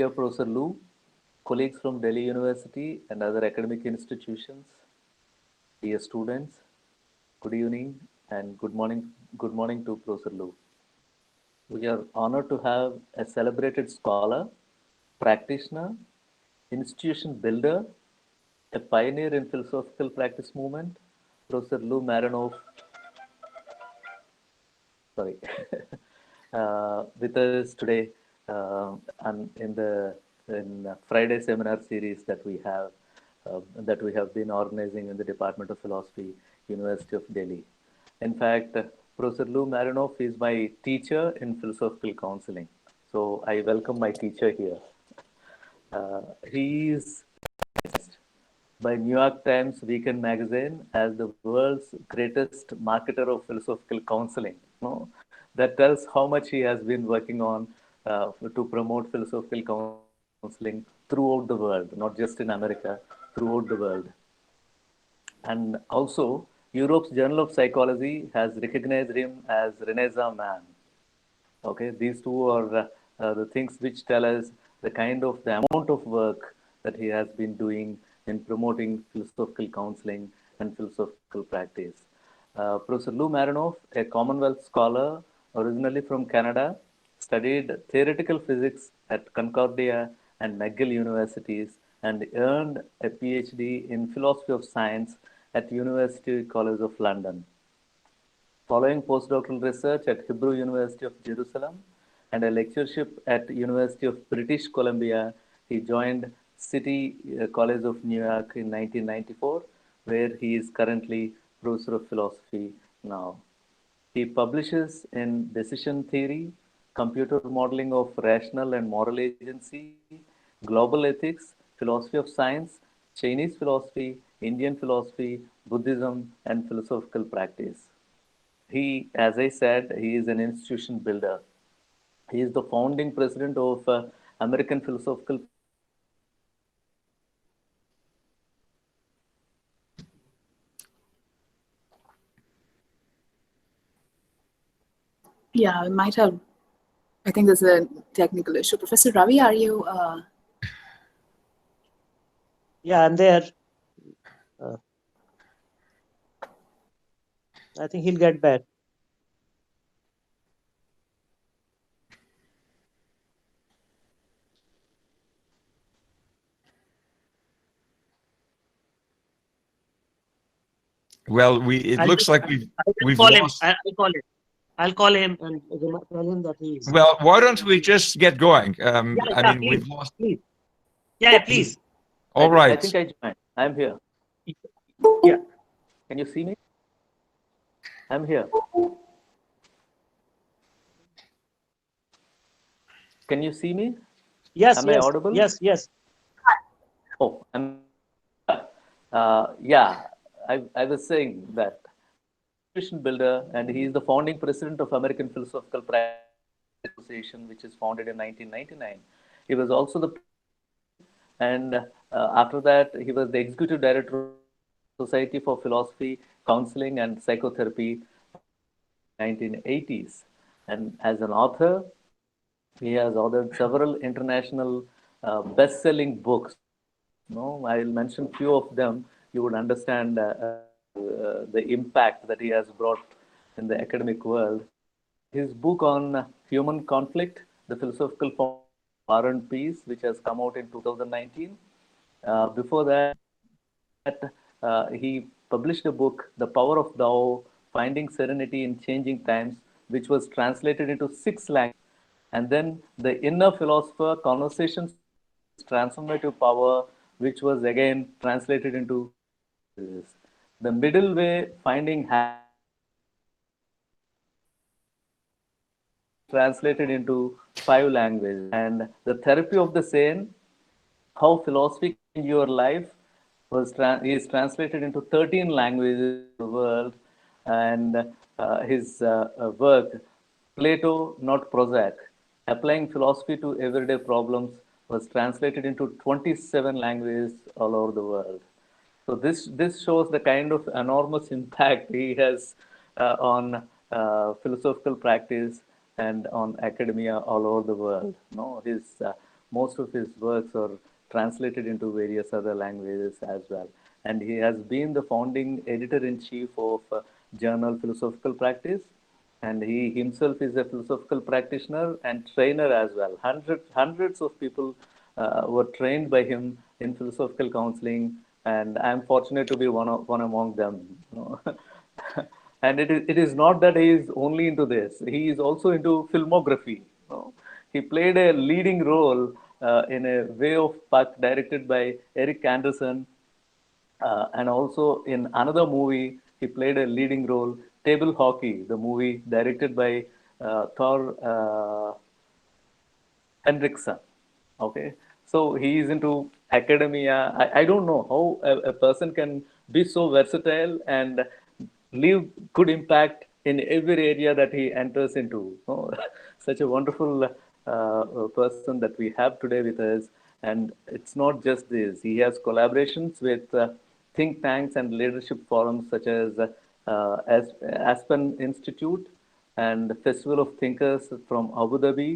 dear Professor Lou, colleagues from Delhi University and other academic institutions, dear students, good evening and good morning. Good morning to Professor Lou. We are honored to have a celebrated scholar, practitioner, institution builder, a pioneer in philosophical practice movement, Professor Lou Marinoff, sorry, with us today and in Friday seminar series that we have been organizing in the Department of Philosophy, University of Delhi. In fact, Professor Lou Marinoff is my teacher in philosophical counseling. So I welcome my teacher here. He is by New York Times Weekend magazine as the world's greatest marketer of philosophical counseling. No? That tells how much he has been working on to promote philosophical counseling throughout the world, not just in America, throughout the world. And also, Europe's Journal of Psychology has recognized him as Renaissance man. Okay, these two are the things which tell us the amount of work that he has been doing in promoting philosophical counseling and philosophical practice. Professor Lou Marinoff, a Commonwealth scholar originally from Canada, studied theoretical physics at Concordia and McGill universities and earned a PhD in philosophy of science at University College of London. Following postdoctoral research at Hebrew University of Jerusalem and a lectureship at University of British Columbia, he joined City College of New York in 1994, where he is currently professor of philosophy now. He publishes in decision theory, computer modeling of rational and moral agency, global ethics, philosophy of science, Chinese philosophy, Indian philosophy, Buddhism, and philosophical practice. He, as I said, he is an institution builder. He is the founding president of American Philosophical. Yeah, we might have. I think there's a technical issue. Professor Ravi, are you? Yeah, I'm there. I think he'll get back. Well, it looks like we've call lost. him. I'll call him and tell him that he's. Well, why don't we just get going? Yeah, I mean, please, we've lost. Please. Yeah, please. All right. I think I joined. I'm here. Yeah. Can you see me? I'm here. Can you see me? Yes. Am I audible? Yes. Oh, yeah. I was saying that institution builder, and he is the founding president of American Philosophical Practice Association, which is founded in 1999. He was also and after that, he was the executive director of the Society for Philosophy, Counseling, and Psychotherapy in the 1980s. And as an author, he has authored several international best-selling books. No, I'll mention a few of them. You would understand the impact that he has brought in the academic world. His book on human conflict, The Philosophical Form of War and Peace, which has come out in 2019. Before that, he published a book, The Power of Tao, Finding Serenity in Changing Times, which was translated into 6 languages. And then The Inner Philosopher, Conversations, Transformative Power, which was again translated into The Middle Way, Finding Happiness, translated into 5 languages. And The Therapy of the Sane, How Philosophy Changed Your Life, is translated into 13 languages in the world. And his work, Plato, Not Prozac, Applying Philosophy to Everyday Problems, was translated into 27 languages all over the world. So this shows the kind of enormous impact he has on philosophical practice and on academia all over the world. No, his most of his works are translated into various other languages as well. And he has been the founding editor-in-chief of journal Philosophical Practice, and he himself is a philosophical practitioner and trainer as well. Hundreds of people were trained by him in philosophical counseling, and I'm fortunate to be one among them. And it is not that he is only into this. He is also into filmography. He played a leading role in A Way of Puck, directed by Eric Anderson, and also in another movie, he played a leading role, Table Hockey, the movie directed by Thor Henriksen. Okay, so he is into academia. I don't know how a person can be so versatile and leave good impact in every area that he enters into. Such a wonderful person that we have today with us. And it's not just this. He has collaborations with think tanks and leadership forums such as Aspen Institute and Festival of Thinkers from Abu Dhabi,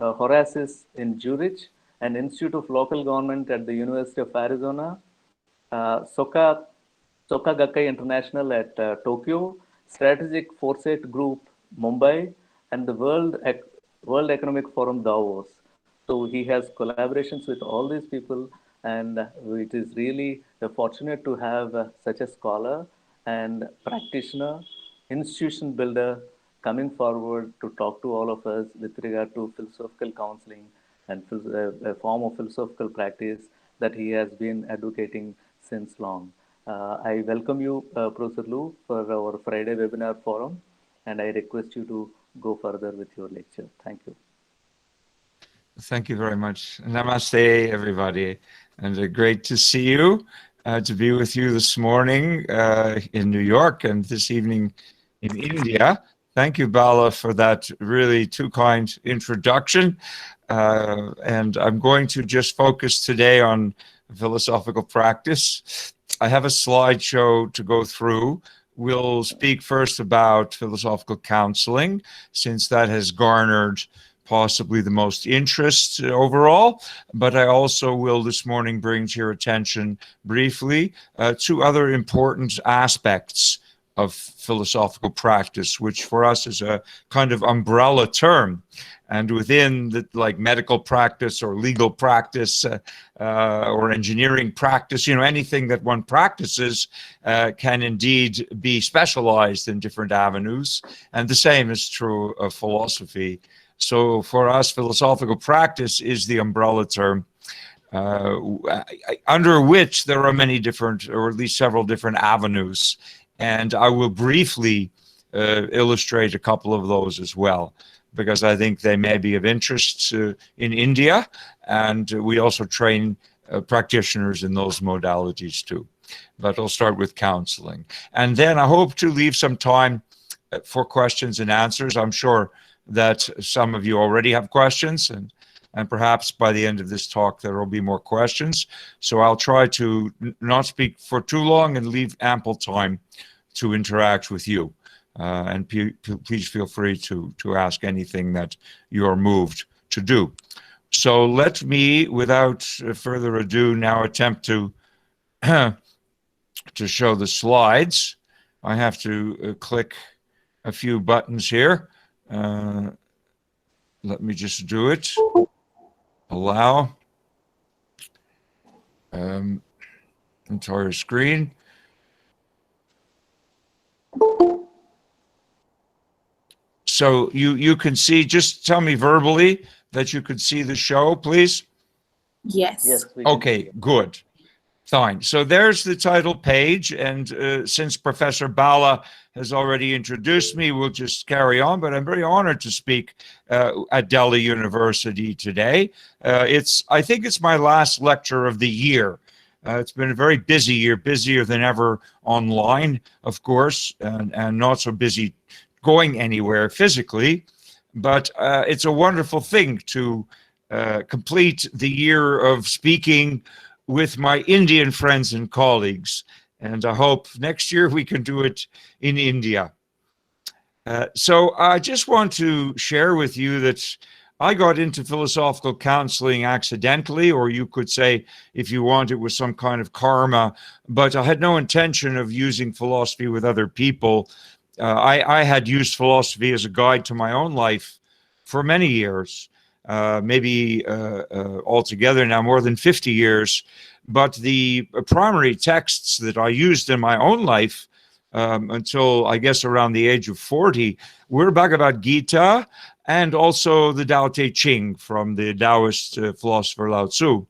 Horasis in Zurich, and Institute of Local Government at the University of Arizona, Soka Gakkai International at Tokyo, Strategic Foresight Group Mumbai, and the World Economic Forum Davos. So he has collaborations with all these people, and it is really fortunate to have such a scholar and practitioner, institution builder coming forward to talk to all of us with regard to philosophical counseling and a form of philosophical practice that he has been advocating since long. I welcome you, Professor Lou, for our Friday webinar forum, and I request you to go further with your lecture. Thank you. Thank you very much. Namaste, everybody. And great to see you, to be with you this morning in New York and this evening in India. Thank you, Bala, for that really too kind introduction. And I'm going to just focus today on philosophical practice. I have a slideshow to go through. We'll speak first about philosophical counseling, since that has garnered possibly the most interest overall, but I also will this morning bring to your attention briefly two other important aspects of philosophical practice, which for us is a kind of umbrella term. And within the, like, medical practice or legal practice or engineering practice, anything that one practices can indeed be specialized in different avenues. And the same is true of philosophy. So for us, philosophical practice is the umbrella term under which there are many different, or at least several different avenues. And I will briefly illustrate a couple of those as well, because I think they may be of interest in India. And we also train practitioners in those modalities too. But I'll start with counseling. And then I hope to leave some time for questions and answers. I'm sure that some of you already have questions, and perhaps by the end of this talk there will be more questions. So I'll try to not speak for too long and leave ample time to interact with you. And please feel free to ask anything that you are moved to do. So let me, without further ado, now attempt to to show the slides. I have to click a few buttons here. Let me just do it. Allow entire screen. So you can see, just tell me verbally that you could see the show, please. Yes. Yes. Okay, good. Fine. So there's the title page, and since Professor Bala has already introduced me, we'll just carry on, but I'm very honored to speak at Delhi University today. I think it's my last lecture of the year. It's been a very busy year, busier than ever online, of course, and not so busy going anywhere physically, but it's a wonderful thing to complete the year of speaking with my Indian friends and colleagues. And I hope next year we can do it in India. So I just want to share with you that I got into philosophical counseling accidentally, or you could say, if you want, it was some kind of karma, but I had no intention of using philosophy with other people. I had used philosophy as a guide to my own life for many years, maybe altogether now more than 50 years. But the primary texts that I used in my own life until, I guess, around the age of 40 were Bhagavad Gita and also the Tao Te Ching from the Taoist philosopher Lao Tzu.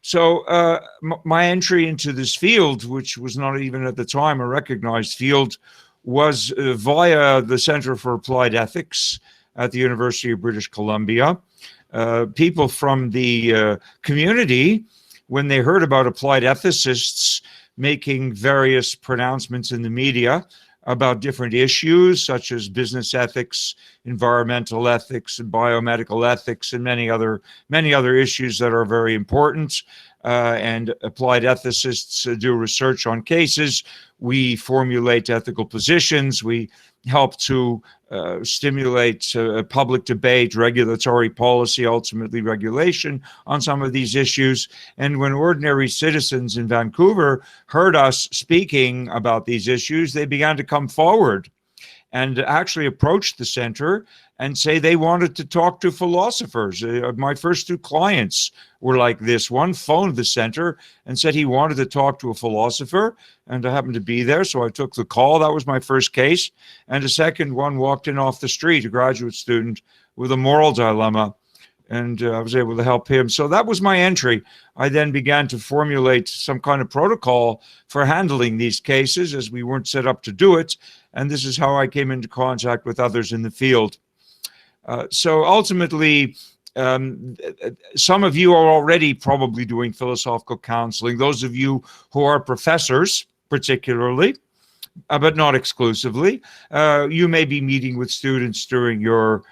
So my entry into this field, which was not even at the time a recognized field, was via the Center for Applied Ethics at the University of British Columbia. People from the community, when they heard about applied ethicists making various pronouncements in the media about different issues such as business ethics, environmental ethics, and biomedical ethics, and many other issues that are very important. And applied ethicists do research on cases. We formulate ethical positions. We help to stimulate public debate, regulatory policy, ultimately regulation on some of these issues. And when ordinary citizens in Vancouver heard us speaking about these issues, they began to come forward and actually approached the center and say they wanted to talk to philosophers. My first two clients were like this. One phoned the center and said he wanted to talk to a philosopher, and I happened to be there, so I took the call. That was my first case. And a second one walked in off the street, a graduate student with a moral dilemma, and I was able to help him. So that was my entry. I then began to formulate some kind of protocol for handling these cases, as we weren't set up to do it, and this is how I came into contact with others in the field. So ultimately, some of you are already probably doing philosophical counseling. Those of you who are professors, particularly, but not exclusively, you may be meeting with students during your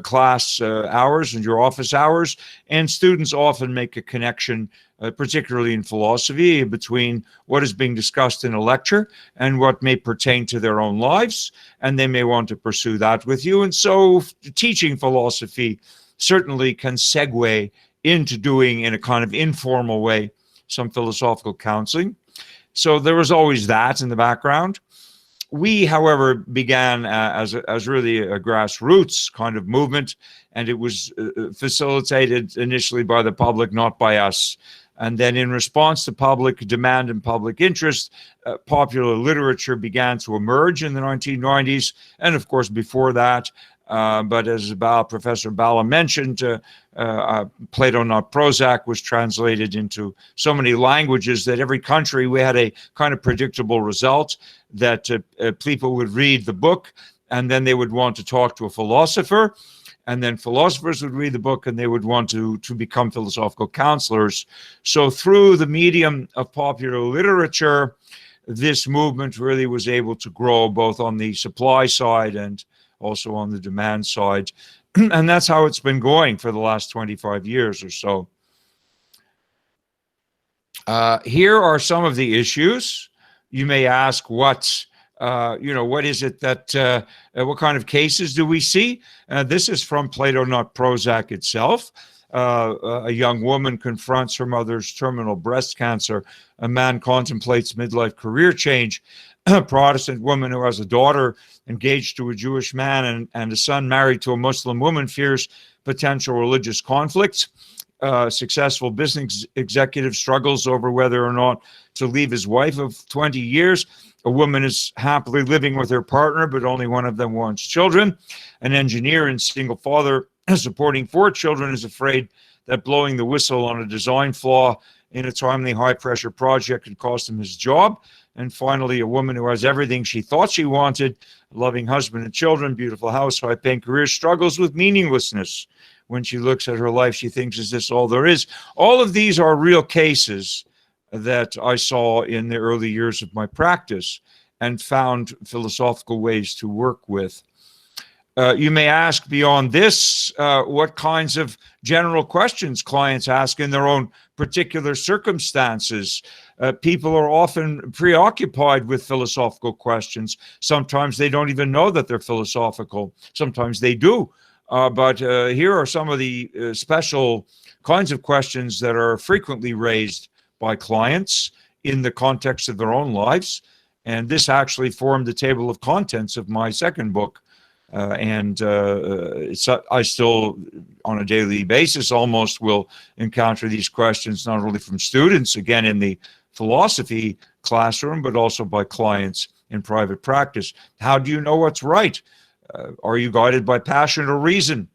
class hours and your office hours, and students often make a connection, particularly in philosophy, between what is being discussed in a lecture and what may pertain to their own lives, and they may want to pursue that with you. And so teaching philosophy certainly can segue into doing, in a kind of informal way, some philosophical counseling. So there was always that in the background. We, however, began as really a grassroots kind of movement, and it was facilitated initially by the public, not by us. And then in response to public demand and public interest, popular literature began to emerge in the 1990s, and of course before that. But as Professor Bala mentioned, Plato Not Prozac was translated into so many languages that every country we had a kind of predictable result that people would read the book and then they would want to talk to a philosopher, and then philosophers would read the book and they would want to become philosophical counselors. So through the medium of popular literature, this movement really was able to grow both on the supply side and also on the demand side. And that's how it's been going for the last 25 years or so. Here are some of the issues. You may ask, what is it that, what kind of cases do we see? This is from Plato Not Prozac itself. A young woman confronts her mother's terminal breast cancer. A man contemplates midlife career change. A Protestant woman who has a daughter engaged to a Jewish man and a son married to a Muslim woman fears potential religious conflicts. Successful business executive struggles over whether or not to leave his wife of 20 years. A woman is happily living with her partner, but only one of them wants children. An engineer and single father supporting 4 children is afraid that blowing the whistle on a design flaw in a timely high-pressure project could cost him his job. And finally, a woman who has everything she thought she wanted, a loving husband and children, beautiful house, high-paying career, struggles with meaninglessness. When she looks at her life, she thinks, is this all there is? All of these are real cases that I saw in the early years of my practice and found philosophical ways to work with. You may ask beyond this, what kinds of general questions clients ask in their own particular circumstances. People are often preoccupied with philosophical questions. Sometimes they don't even know that they're philosophical. Sometimes they do. but here are some of the special kinds of questions that are frequently raised by clients in the context of their own lives. And this actually formed the table of contents of my second book. I still, on a daily basis, almost will encounter these questions, not only from students, again, in the philosophy classroom, but also by clients in private practice. How do you know what's right? Are you guided by passion or reason?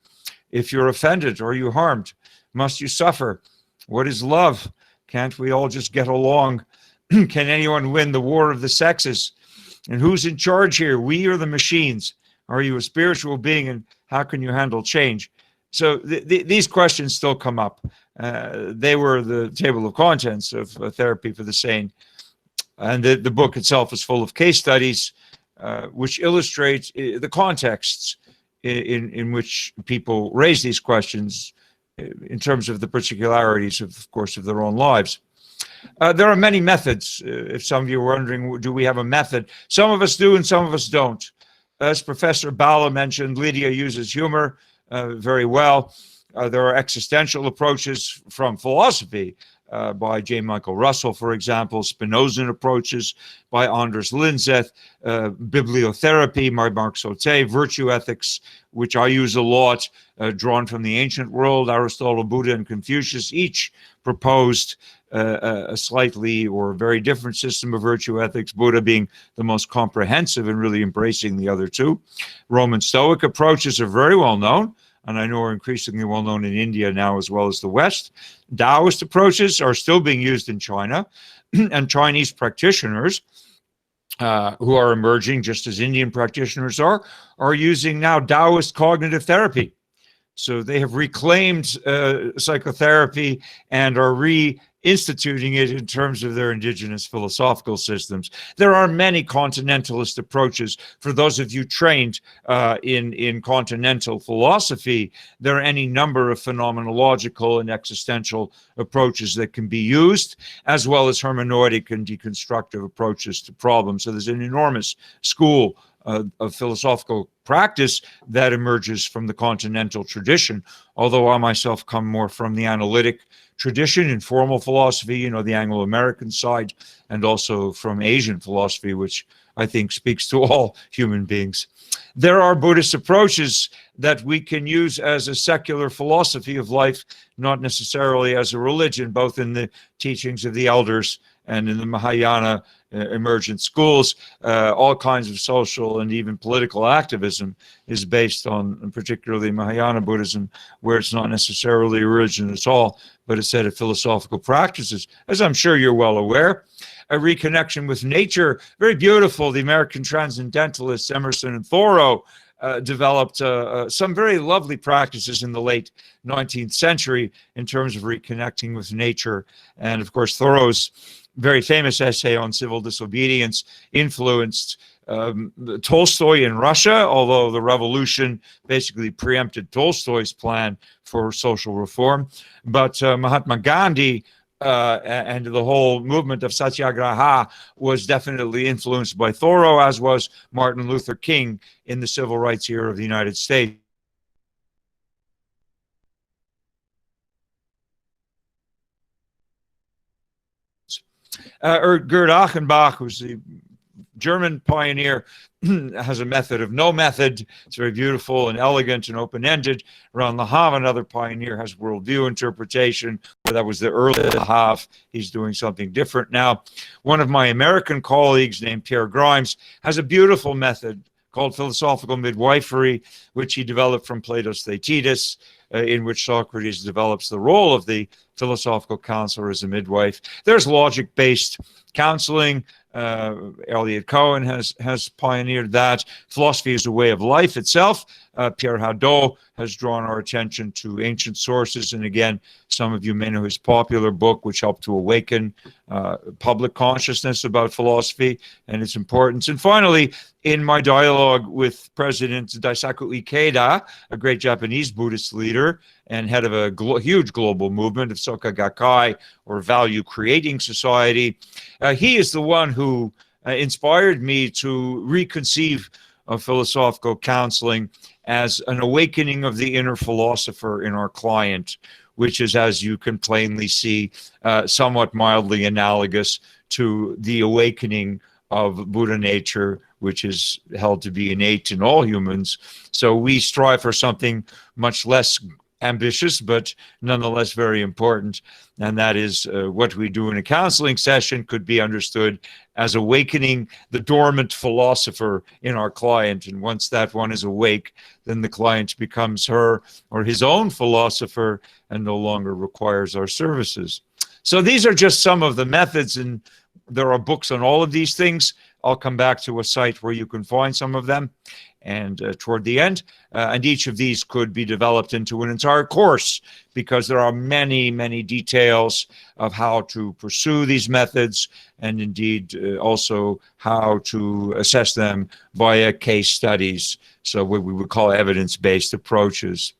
If you're offended, are you harmed? Must you suffer? What is love? Can't we all just get along? Can anyone win the war of the sexes? And who's in charge here, we or the machines? Are you a spiritual being, and how can you handle change? So these questions still come up. They were the table of contents of Therapy for the Sane. And the book itself is full of case studies which illustrate the contexts in which people raise these questions in terms of the particularities, of course, of their own lives. There are many methods. If some of you are wondering, do we have a method? Some of us do and some of us don't. As Professor Bala mentioned, Lydia uses humor very well. There are existential approaches from philosophy by J. Michael Russell, for example, Spinozan approaches by Anders Lindseth, bibliotherapy by Mark Sauté, virtue ethics, which I use a lot, drawn from the ancient world. Aristotle, Buddha, and Confucius each proposed a slightly or very different system of virtue ethics, Buddha being the most comprehensive and really embracing the other two. Roman Stoic approaches are very well known, and I know are increasingly well known in India now as well as the West. Taoist approaches are still being used in China, and Chinese practitioners who are emerging, just as Indian practitioners are using now Taoist cognitive therapy. So they have reclaimed psychotherapy and are reinstituting it in terms of their indigenous philosophical systems. There are many continentalist approaches. For those of you trained in continental philosophy, there are any number of phenomenological and existential approaches that can be used, as well as hermeneutic and deconstructive approaches to problems. So there's an enormous school of philosophical practice that emerges from the continental tradition, although I myself come more from the analytic tradition in formal philosophy, the Anglo-American side, and also from Asian philosophy, which I think speaks to all human beings. There are Buddhist approaches that we can use as a secular philosophy of life, not necessarily as a religion, both in the teachings of the elders and in the Mahayana emergent schools. All kinds of social and even political activism is based on particularly Mahayana Buddhism, where it's not necessarily a religion at all, but a set of philosophical practices, as I'm sure you're well aware. A reconnection with nature, very beautiful. The American transcendentalists Emerson and Thoreau developed some very lovely practices in the late 19th century in terms of reconnecting with nature. And of course, Thoreau's very famous essay on civil disobedience influenced Tolstoy in Russia, although the revolution basically preempted Tolstoy's plan for social reform. But Mahatma Gandhi and the whole movement of Satyagraha was definitely influenced by Thoreau, as was Martin Luther King in the civil rights era of the United States. Or Gerd Achenbach, who's the German pioneer, has a method of no method. It's very beautiful and elegant and open-ended. Ron Lahav, another pioneer, has worldview interpretation. That was the early Lahav. He's doing something different now. One of my American colleagues named Pierre Grimes has a beautiful method called philosophical midwifery, which he developed from Plato's Theaetetus, in which Socrates develops the role of the philosophical counselor as a midwife. There's logic-based counseling. Elliot Cohen has pioneered that. Philosophy is a way of life itself. Pierre Hadot has drawn our attention to ancient sources. And again, some of you may know his popular book, which helped to awaken public consciousness about philosophy and its importance. And finally, in my dialogue with President Daisaku Ikeda, a great Japanese Buddhist leader and head of a huge global movement of Soka Gakkai, or value creating society, he is the one who inspired me to reconceive of philosophical counseling as an awakening of the inner philosopher in our client, which is, as you can plainly see, somewhat mildly analogous to the awakening of Buddha nature, which is held to be innate in all humans. So we strive for something much less ambitious, but nonetheless very important. And that is what we do in a counseling session could be understood as awakening the dormant philosopher in our client. And once that one is awake, then the client becomes her or his own philosopher and no longer requires our services. So these are just some of the methods, and there are books on all of these things. I'll come back to a site where you can find some of them and toward the end. And each of these could be developed into an entire course, because there are many, many details of how to pursue these methods, and indeed also how to assess them via case studies, so what we would call evidence-based approaches.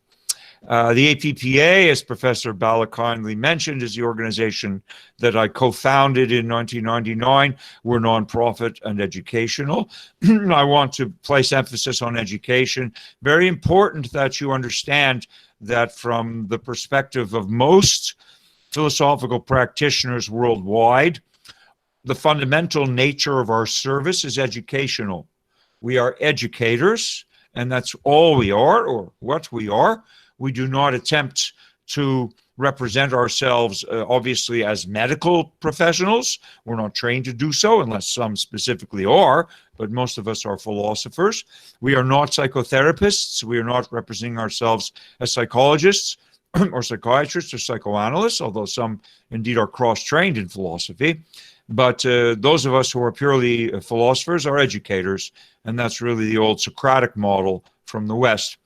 The APPA, as Professor Bala kindly mentioned, is the organization that I co-founded in 1999. We're nonprofit and educational. I want to place emphasis on education. Very important that you understand that from the perspective of most philosophical practitioners worldwide, the fundamental nature of our service is educational. We are educators, and that's all we are, or what we are. We do not attempt to represent ourselves, obviously, as medical professionals. We're not trained to do so, unless some specifically are, but most of us are philosophers. We are not psychotherapists. We are not representing ourselves as psychologists or psychiatrists or psychoanalysts, although some indeed are cross-trained in philosophy. But those of us who are purely philosophers are educators, and that's really the old Socratic model from the West.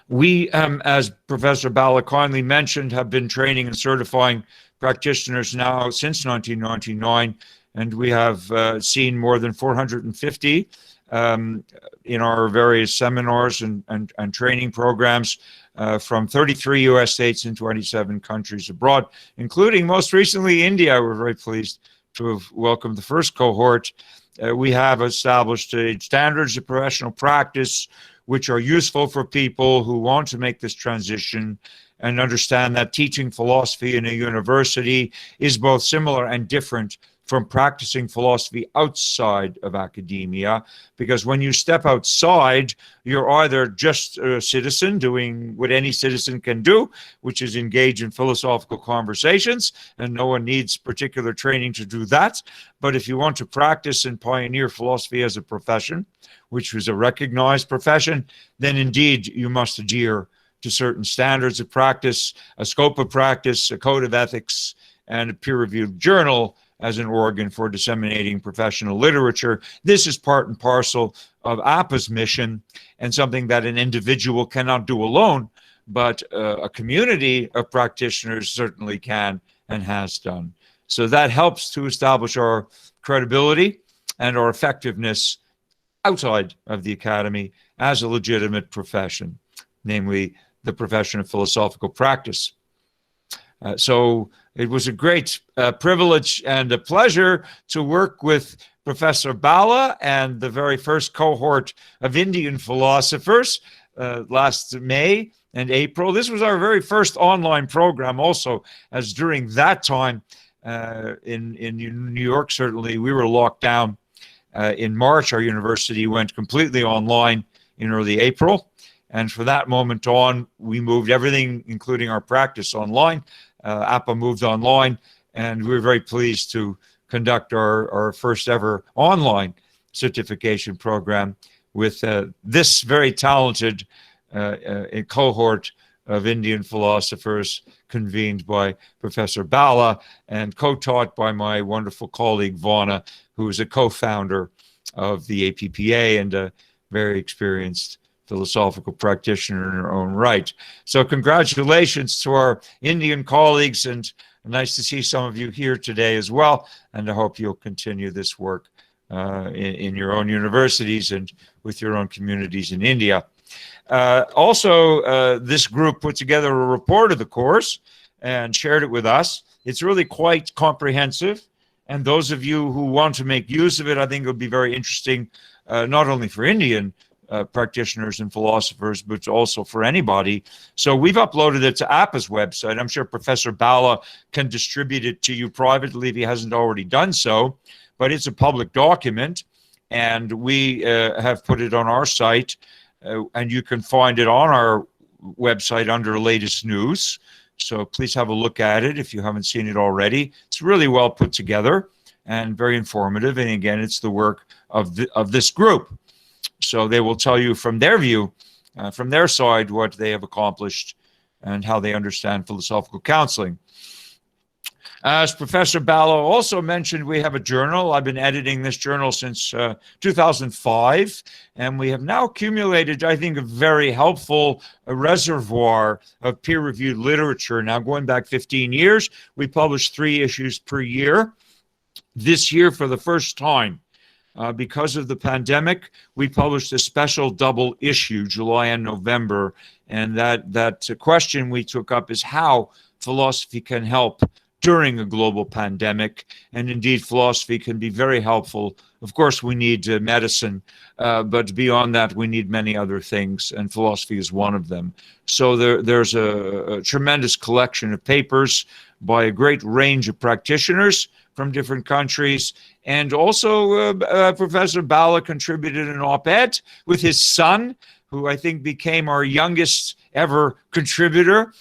We, as Professor Bala kindly mentioned, have been training and certifying practitioners now since 1999, and we have seen more than 450 in our various seminars and training programs from 33 US states and 27 countries abroad, including most recently India. We're very pleased to have welcomed the first cohort. We have established standards of professional practice which are useful for people who want to make this transition and understand that teaching philosophy in a university is both similar and different from practicing philosophy outside of academia, because when you step outside, you're either just a citizen doing what any citizen can do, which is engage in philosophical conversations, and no one needs particular training to do that. But if you want to practice and pioneer philosophy as a profession, which was a recognized profession, then indeed you must adhere to certain standards of practice, a scope of practice, a code of ethics, and a peer-reviewed journal as an organ for disseminating professional literature. This is part and parcel of APPA's mission, and something that an individual cannot do alone, but a community of practitioners certainly can and has done. So that helps to establish our credibility and our effectiveness outside of the academy as a legitimate profession, namely the profession of philosophical practice. So it was a great privilege and a pleasure to work with Professor Bala and the very first cohort of Indian philosophers last May and April. This was our very first online program also, as during that time in New York, certainly, we were locked down. In March, our university went completely online in early April. And from that moment on, we moved everything, including our practice, online. APPA moved online, and we were very pleased to conduct our first ever online certification program with this very talented cohort of Indian philosophers convened by Professor Bala and co-taught by my wonderful colleague Vana, who is a co-founder of the APPA and a very experienced philosophical practitioner in her own right. So congratulations to our Indian colleagues, and nice to see some of you here today as well. And I hope you'll continue this work in your own universities and with your own communities in India. Also, this group put together a report of the course and shared it with us. It's really quite comprehensive. And those of you who want to make use of it, I think it would be very interesting not only for Indian practitioners and philosophers, but also for anybody. So we've uploaded it to APPA's website. I'm sure Professor Bala can distribute it to you privately if he hasn't already done so, but it's a public document, and we have put it on our site, and you can find it on our website under latest news. So please have a look at it if you haven't seen it already. It's really well put together and very informative. And again, it's the work of this group. So they will tell you from their view, from their side, what they have accomplished and how they understand philosophical counseling. As Professor Bala also mentioned, we have a journal. I've been editing this journal since 2005, and we have now accumulated, I think, a very helpful reservoir of peer-reviewed literature. Now, going back 15 years, we publish 3 issues per year. This year, for the first time, because of the pandemic, we published a special double issue, July and November, and that question we took up is how philosophy can help during a global pandemic. And indeed, philosophy can be very helpful. Of course, we need medicine, but beyond that, we need many other things, and philosophy is one of them. So there's a tremendous collection of papers by a great range of practitioners from different countries. And also, Professor Bala contributed an op-ed with his son, who I think became our youngest ever contributor,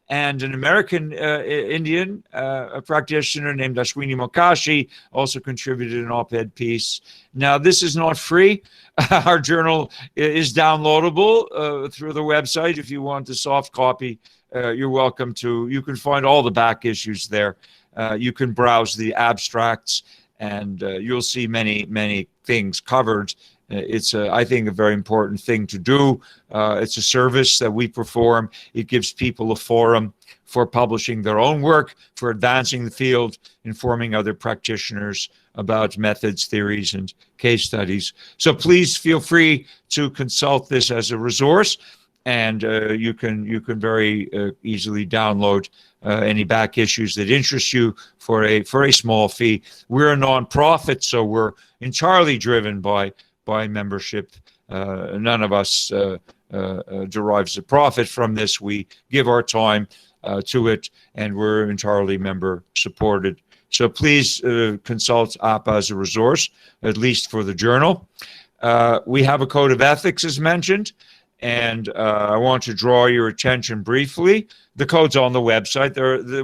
and an American Indian a practitioner named Ashwini Mokashi also contributed an op-ed piece. Now, this is not free. Our journal is downloadable through the website. If you want a soft copy, you're welcome to. You can find all the back issues there. You can browse the abstracts, and you'll see many, many things covered. It's, I think, a very important thing to do. It's a service that we perform. It gives people a forum for publishing their own work, for advancing the field, informing other practitioners about methods, theories, and case studies. So please feel free to consult this as a resource, and you can very easily download any back issues that interest you for a small fee. We're a nonprofit, so we're entirely driven by membership. None of us derives a profit from this. We give our time to it, and we're entirely member supported. So please consult APPA as a resource, at least for the journal. We have a code of ethics, as mentioned, and I want to draw your attention briefly. The code's on the website.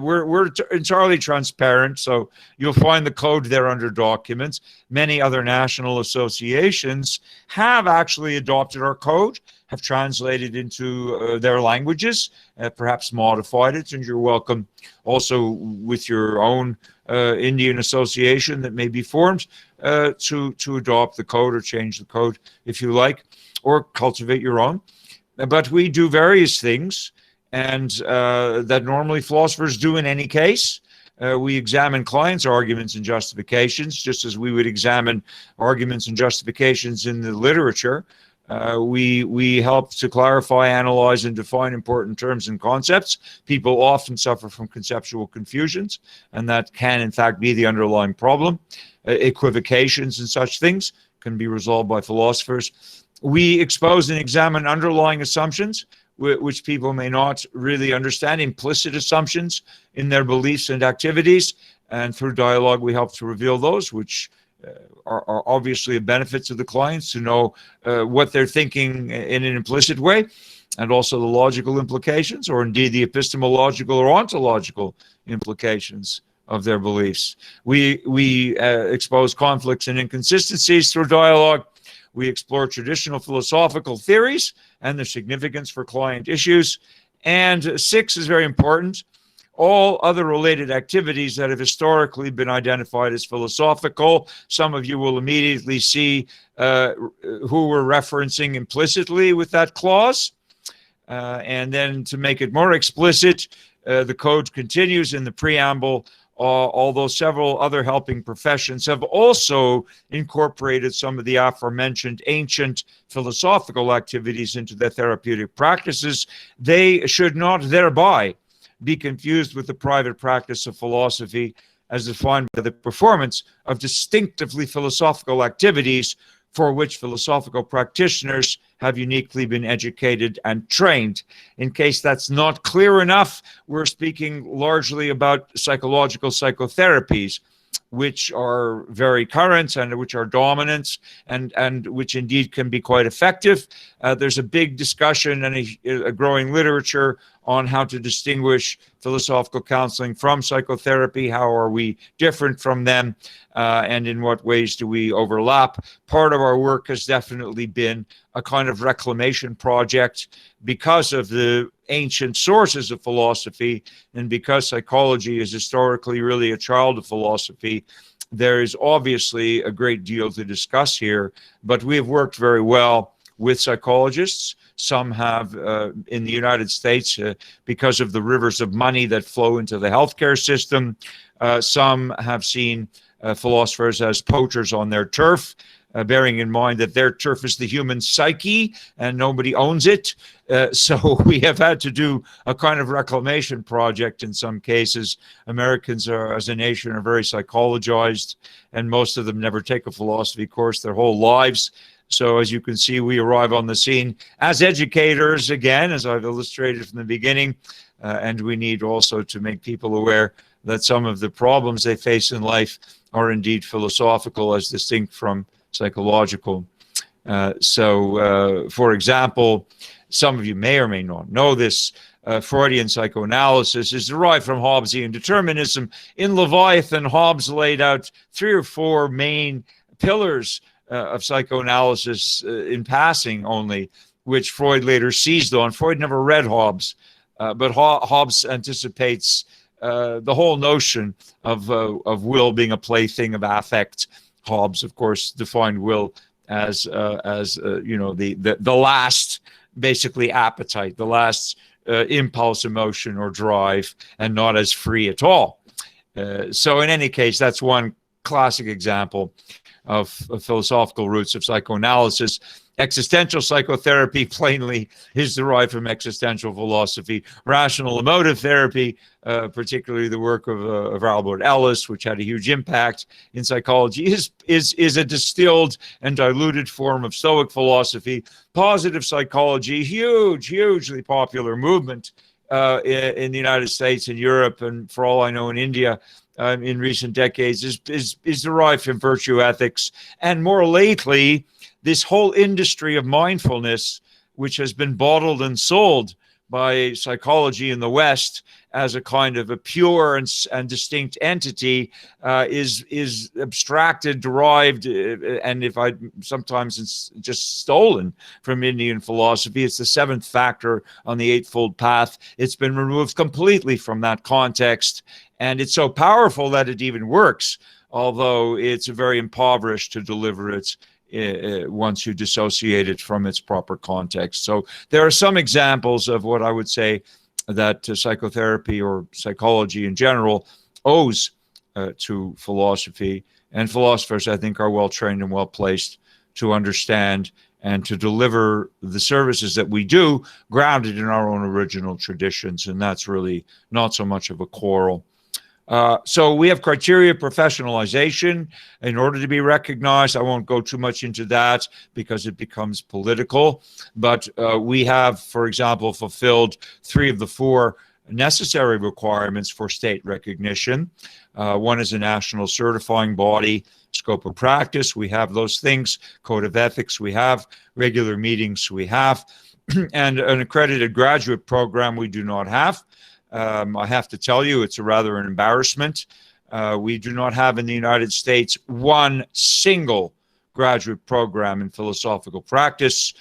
We're entirely transparent, so you'll find the code there under documents. Many other national associations have actually adopted our code, have translated into their languages, perhaps modified it, and you're welcome also with your own Indian association that may be formed to adopt the code or change the code if you like, or cultivate your own. But we do various things, and that normally philosophers do in any case. We examine clients' arguments and justifications, just as we would examine arguments and justifications in the literature. We help to clarify, analyze, and define important terms and concepts. People often suffer from conceptual confusions, and that can, in fact, be the underlying problem. Equivocations and such things can be resolved by philosophers. We expose and examine underlying assumptions, which people may not really understand, implicit assumptions in their beliefs and activities. And through dialogue, we help to reveal those, which are obviously a benefit to the clients to know what they're thinking in an implicit way, and also the logical implications, or indeed the epistemological or ontological implications of their beliefs. We expose conflicts and inconsistencies through dialogue. We explore traditional philosophical theories and their significance for client issues. And 6 is very important. All other related activities that have historically been identified as philosophical. Some of you will immediately see who we're referencing implicitly with that clause. And then to make it more explicit, the code continues in the preamble, although several other helping professions have also incorporated some of the aforementioned ancient philosophical activities into their therapeutic practices. They should not thereby be confused with the private practice of philosophy as defined by the performance of distinctively philosophical activities for which philosophical practitioners have uniquely been educated and trained. In case that's not clear enough, we're speaking largely about psychological psychotherapies, which are very current and which are dominant and which indeed can be quite effective. There's a big discussion and a growing literature on how to distinguish philosophical counseling from psychotherapy. How are we different from them? And in what ways do we overlap? Part of our work has definitely been a kind of reclamation project because of the ancient sources of philosophy, and because psychology is historically really a child of philosophy. There is obviously a great deal to discuss here, but we have worked very well with psychologists. Some have in the United States because of the rivers of money that flow into the healthcare system. Some have seen philosophers as poachers on their turf, bearing in mind that their turf is the human psyche and nobody owns it. So we have had to do a kind of reclamation project in some cases. Americans are, as a nation, are very psychologized, and most of them never take a philosophy course their whole lives. So as you can see, we arrive on the scene as educators, again, as I've illustrated from the beginning, and we need also to make people aware that some of the problems they face in life are indeed philosophical as distinct from psychological. For example, some of you may or may not know this, Freudian psychoanalysis is derived from Hobbesian determinism. In Leviathan, Hobbes laid out 3 or 4 main pillars of psychoanalysis in passing only, which Freud later seized on. Freud never read Hobbes, but Hobbes anticipates the whole notion of will being a plaything of affect. Hobbes, of course, defined will as the last, basically, appetite, the last impulse, emotion, or drive, and not as free at all. So in any case, that's one classic example of philosophical roots of psychoanalysis. Existential psychotherapy plainly is derived from existential philosophy. Rational emotive therapy, particularly the work of Albert Ellis, which had a huge impact in psychology, is a distilled and diluted form of Stoic philosophy. Positive psychology, hugely popular movement in the United States and Europe, and for all I know in India, in recent decades, is derived from virtue ethics. And more lately, this whole industry of mindfulness, which has been bottled and sold by psychology in the West as a kind of a pure and distinct entity, is abstracted, derived, and sometimes it's just stolen from Indian philosophy. It's the 7th factor on the Eightfold Path. It's been removed completely from that context, and it's so powerful that it even works, although it's very impoverished to deliver it once you dissociate it from its proper context. So there are some examples of what I would say that psychotherapy or psychology in general owes to philosophy, and philosophers, I think, are well trained and well placed to understand and to deliver the services that we do, grounded in our own original traditions, and that's really not so much of a quarrel. So we have criteria professionalization in order to be recognized. I won't go too much into that because it becomes political, but we have, for example, fulfilled 3 of the 4 necessary requirements for state recognition. One is a national certifying body, scope of practice. We have those things, code of ethics we have, regular meetings we have, and an accredited graduate program we do not have. I have to tell you, it's rather an embarrassment. We do not have in the United States one single graduate program in philosophical practice,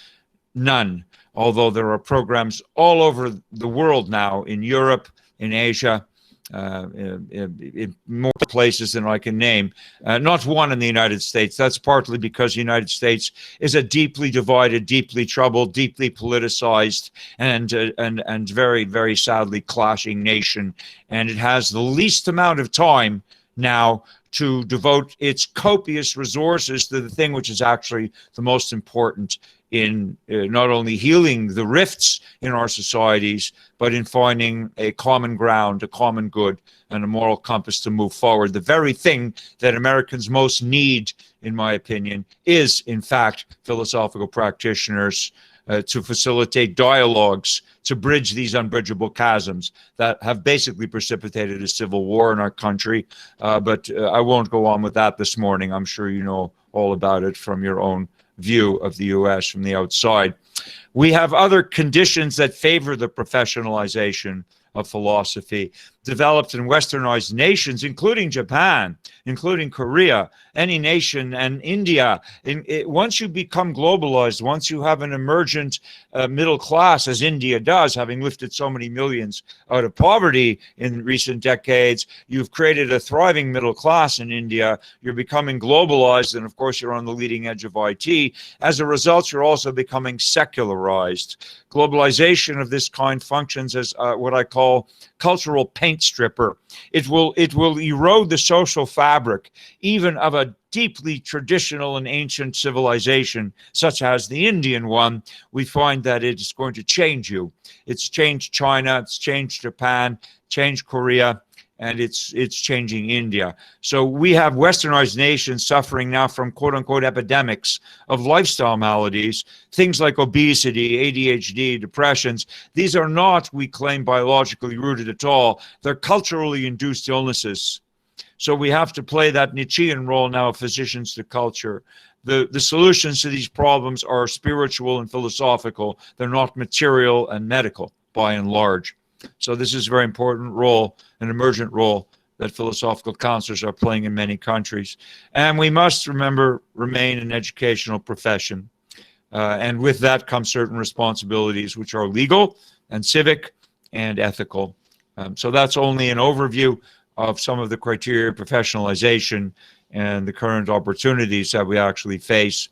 none. Although there are programs all over the world now, in Europe, in Asia, in more places than I can name, not one in the United States. That's partly because the United States is a deeply divided, deeply troubled, deeply politicized, and very, very sadly clashing nation. And it has the least amount of time now to devote its copious resources to the thing which is actually the most important in not only healing the rifts in our societies, but in finding a common ground, a common good, and a moral compass to move forward. The very thing that Americans most need, in my opinion, is, in fact, philosophical practitioners to facilitate dialogues, to bridge these unbridgeable chasms that have basically precipitated a civil war in our country. But I won't go on with that this morning. I'm sure you know all about it from your own view of the US from the outside. We have other conditions that favor the professionalization of philosophy developed in westernized nations, including Japan, including Korea, any nation, and India. Once you become globalized, once you have an emergent middle class, as India does, having lifted so many millions out of poverty in recent decades, you've created a thriving middle class in India. You're becoming globalized, and of course, you're on the leading edge of IT. As a result, you're also becoming secularized. Globalization of this kind functions as what I call cultural paint stripper. It will erode the social fabric, even of a deeply traditional and ancient civilization, such as the Indian one. We find that it is going to change you. It's changed China, it's changed Japan, changed Korea, and it's changing India. So we have westernized nations suffering now from quote-unquote epidemics of lifestyle maladies, things like obesity, ADHD, depressions. These are not, we claim, biologically rooted at all. They're culturally induced illnesses. So we have to play that Nietzschean role now of physicians to culture. The solutions to these problems are spiritual and philosophical. They're not material and medical, by and large. So this is a very important role, an emergent role that philosophical counselors are playing in many countries. And we must remember, remain an educational profession. And with that comes certain responsibilities, which are legal and civic and ethical. So that's only an overview of some of the criteria of professionalization and the current opportunities that we actually face.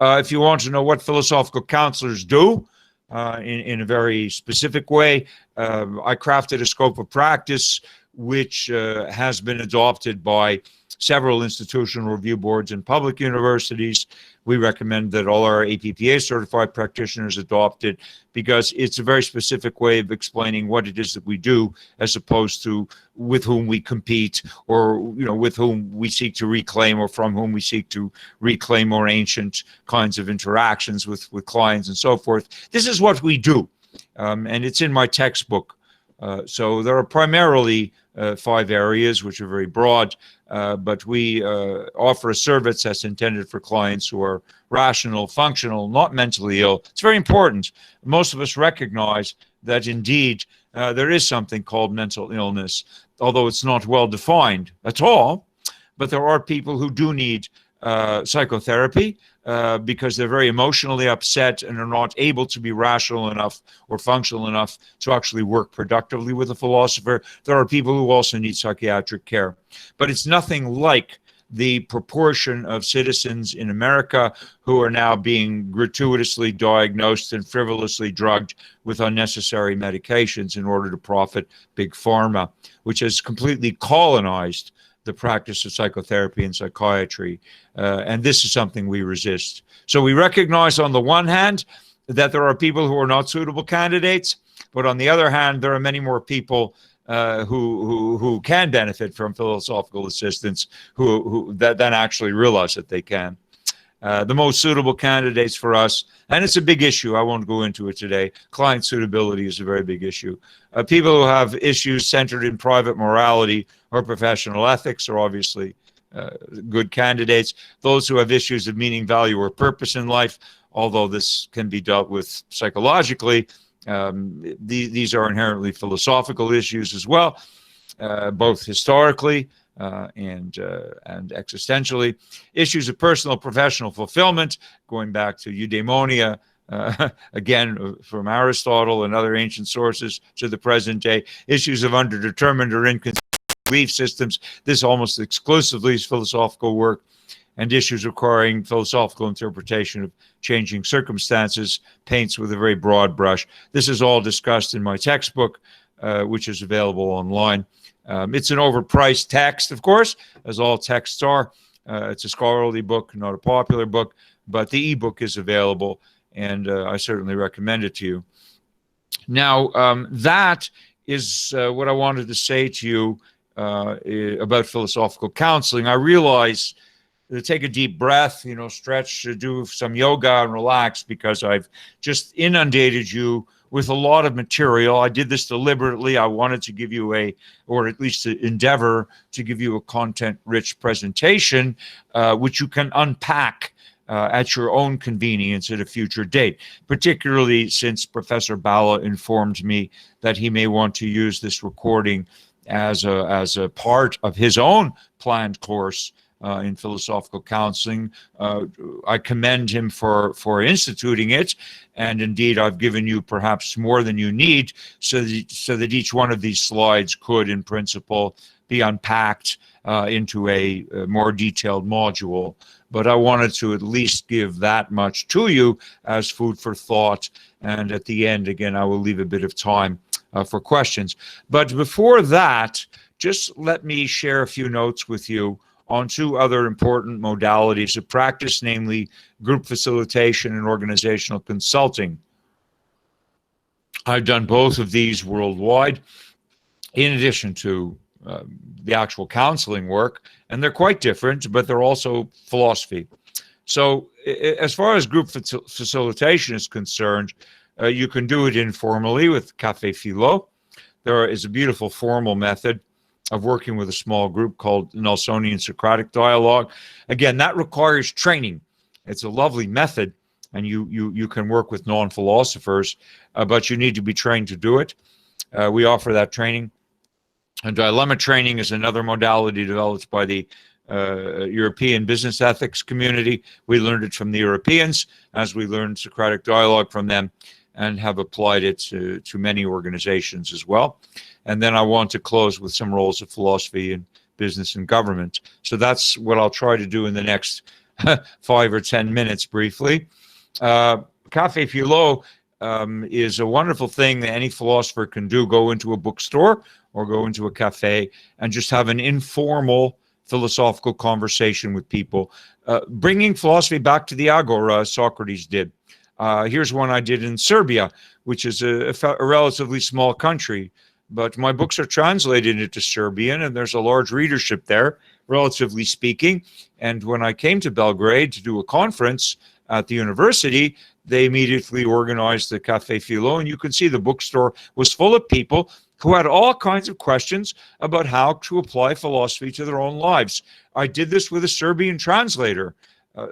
If you want to know what philosophical counselors do, in a very specific way, I crafted a scope of practice which has been adopted by several institutional review boards and public universities. We recommend that all our APPA certified practitioners adopt it because it's a very specific way of explaining what it is that we do, as opposed to with whom we compete, or with whom we seek to reclaim, or from whom we seek to reclaim more ancient kinds of interactions with clients and so forth. This is what we do, and it's in my textbook. So there are primarily 5 areas, which are very broad, but we offer a service that's intended for clients who are rational, functional, not mentally ill. It's very important. Most of us recognize that indeed there is something called mental illness, although it's not well defined at all. But there are people who do need psychotherapy because they're very emotionally upset and are not able to be rational enough or functional enough to actually work productively with a philosopher. There are people who also need psychiatric care. But it's nothing like the proportion of citizens in America who are now being gratuitously diagnosed and frivolously drugged with unnecessary medications in order to profit Big Pharma, which has completely colonized the practice of psychotherapy and psychiatry. And this is something we resist. So we recognize on the one hand that there are people who are not suitable candidates, but on the other hand, there are many more people who can benefit from philosophical assistance who then actually realize that they can. The most suitable candidates for us, and it's a big issue, I won't go into it today. Client suitability is a very big issue. People who have issues centered in private morality or professional ethics are obviously good candidates. Those who have issues of meaning, value, or purpose in life, although this can be dealt with psychologically, these are inherently philosophical issues as well, both historically and existentially. Issues of personal professional fulfillment, going back to eudaimonia, again from Aristotle and other ancient sources to the present day. Issues of underdetermined or inconsistent belief systems, this almost exclusively is philosophical work. And issues requiring philosophical interpretation of changing circumstances, paints with a very broad brush. This is all discussed in my textbook, which is available online. It's an overpriced text, of course, as all texts are. It's a scholarly book, not a popular book, but the ebook is available. and I certainly recommend it to you. Now, that is what I wanted to say to you about philosophical counseling. I realize to take a deep breath, stretch, do some yoga and relax, because I've just inundated you with a lot of material. I did this deliberately. I wanted to give you or at least to endeavor to give you a content-rich presentation, which you can unpack at your own convenience at a future date, particularly since Professor Bala informed me that he may want to use this recording as a part of his own planned course in philosophical counseling. I commend him for instituting it, and indeed I've given you perhaps more than you need, so that each one of these slides could, in principle, be unpacked into a more detailed module. But I wanted to at least give that much to you as food for thought. And at the end, again, I will leave a bit of time for questions. But before that, just let me share a few notes with you on two other important modalities of practice, namely group facilitation and organizational consulting. I've done both of these worldwide, in addition to the actual counseling work, and they're quite different, but they're also philosophy. So as far as group facilitation is concerned, you can do it informally with Café Philo. There is a beautiful formal method of working with a small group called Nelsonian Socratic Dialogue. Again, that requires training. It's a lovely method, and you can work with non-philosophers, but you need to be trained to do it. We offer that training. And dilemma training is another modality developed by the European business ethics community. We learned it from the Europeans, as we learned Socratic dialogue from them, and have applied it to many organizations as well. And then I want to close with some roles of philosophy in business and government. So that's what I'll try to do in the next 5 or 10 minutes briefly. Café Philo is a wonderful thing that any philosopher can do. Go into a bookstore or go into a cafe and just have an informal philosophical conversation with people, bringing philosophy back to the agora, as Socrates did. Here's one I did in Serbia, which is a relatively small country, but my books are translated into Serbian, and there's a large readership there, relatively speaking. And when I came to Belgrade to do a conference at the university, they immediately organized the Café Philo, and you can see the bookstore was full of people who had all kinds of questions about how to apply philosophy to their own lives. I did this with a Serbian translator.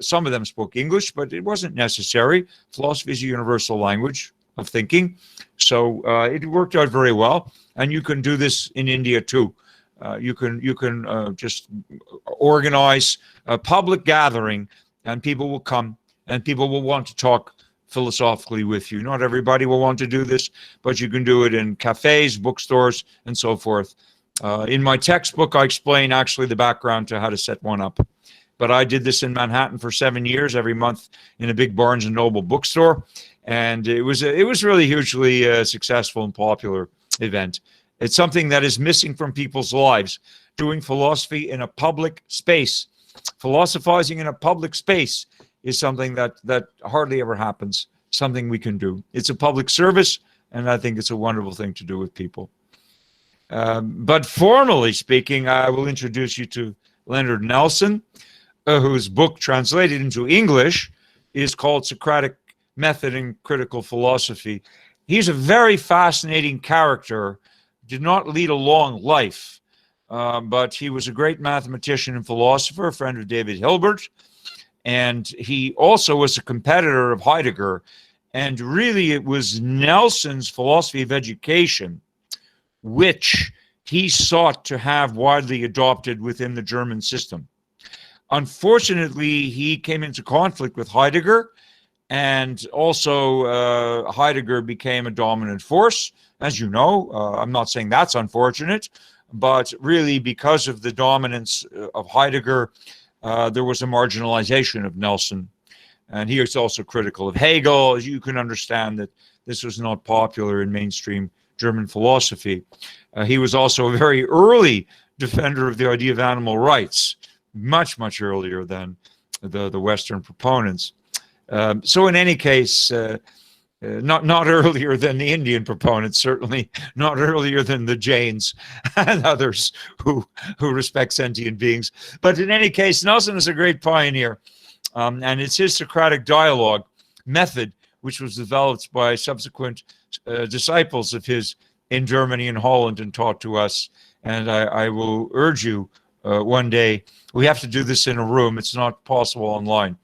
Some of them spoke English, but it wasn't necessary. Philosophy is a universal language of thinking. So it worked out very well. And you can do this in India too. You can just organize a public gathering, and people will come, and people will want to talk philosophically with you. Not everybody will want to do this, but you can do it in cafes, bookstores, and so forth. In my textbook, I explain actually the background to how to set one up. But I did this in Manhattan for 7 years, every month in a big Barnes and Noble bookstore, and it was really hugely successful and popular event. It's something that is missing from people's lives. Doing philosophy in a public space, philosophizing in a public space, is something that hardly ever happens. Something we can do. It's a public service, and I think it's a wonderful thing to do with people. But formally speaking, I will introduce you to Leonard Nelson, whose book translated into English is called Socratic Method in Critical Philosophy. He's a very fascinating character, did not lead a long life, but he was a great mathematician and philosopher, a friend of David Hilbert, and he also was a competitor of Heidegger. And really, it was Nelson's philosophy of education, which he sought to have widely adopted within the German system. Unfortunately, he came into conflict with Heidegger, and also Heidegger became a dominant force. As you know, I'm not saying that's unfortunate, but really because of the dominance of Heidegger, there was a marginalization of Nelson. And he was also critical of Hegel. As you can understand that this was not popular in mainstream German philosophy. He was also a very early defender of the idea of animal rights, much, much earlier than the Western proponents. So in any case, not earlier than the Indian proponents, certainly not earlier than the Jains and others who respect sentient beings. But in any case, Nelson is a great pioneer, and it's his Socratic dialogue method, which was developed by subsequent disciples of his in Germany and Holland and taught to us. And I will urge you one day, we have to do this in a room. It's not possible online.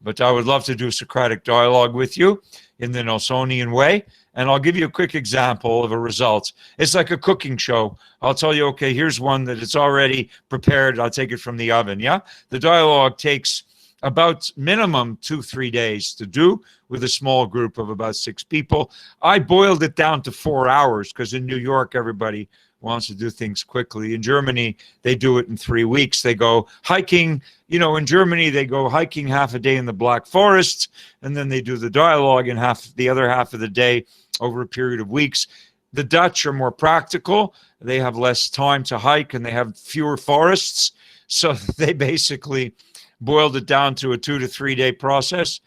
But I would love to do Socratic dialogue with you in the Nelsonian way. And I'll give you a quick example of a result. It's like a cooking show. I'll tell you, okay, here's one that it's already prepared. I'll take it from the oven, yeah? The dialogue takes about minimum 2-3 days to do with a small group of about 6 people. I boiled it down to 4 hours because in New York, everybody wants to do things quickly. In Germany, they do it in 3 weeks. They go hiking. You know, in Germany, they go hiking half a day in the Black Forest, and then they do the dialogue in the other half of the day over a period of weeks. The Dutch are more practical. They have less time to hike, and they have fewer forests. So they basically boiled it down to a 2 to 3 day process,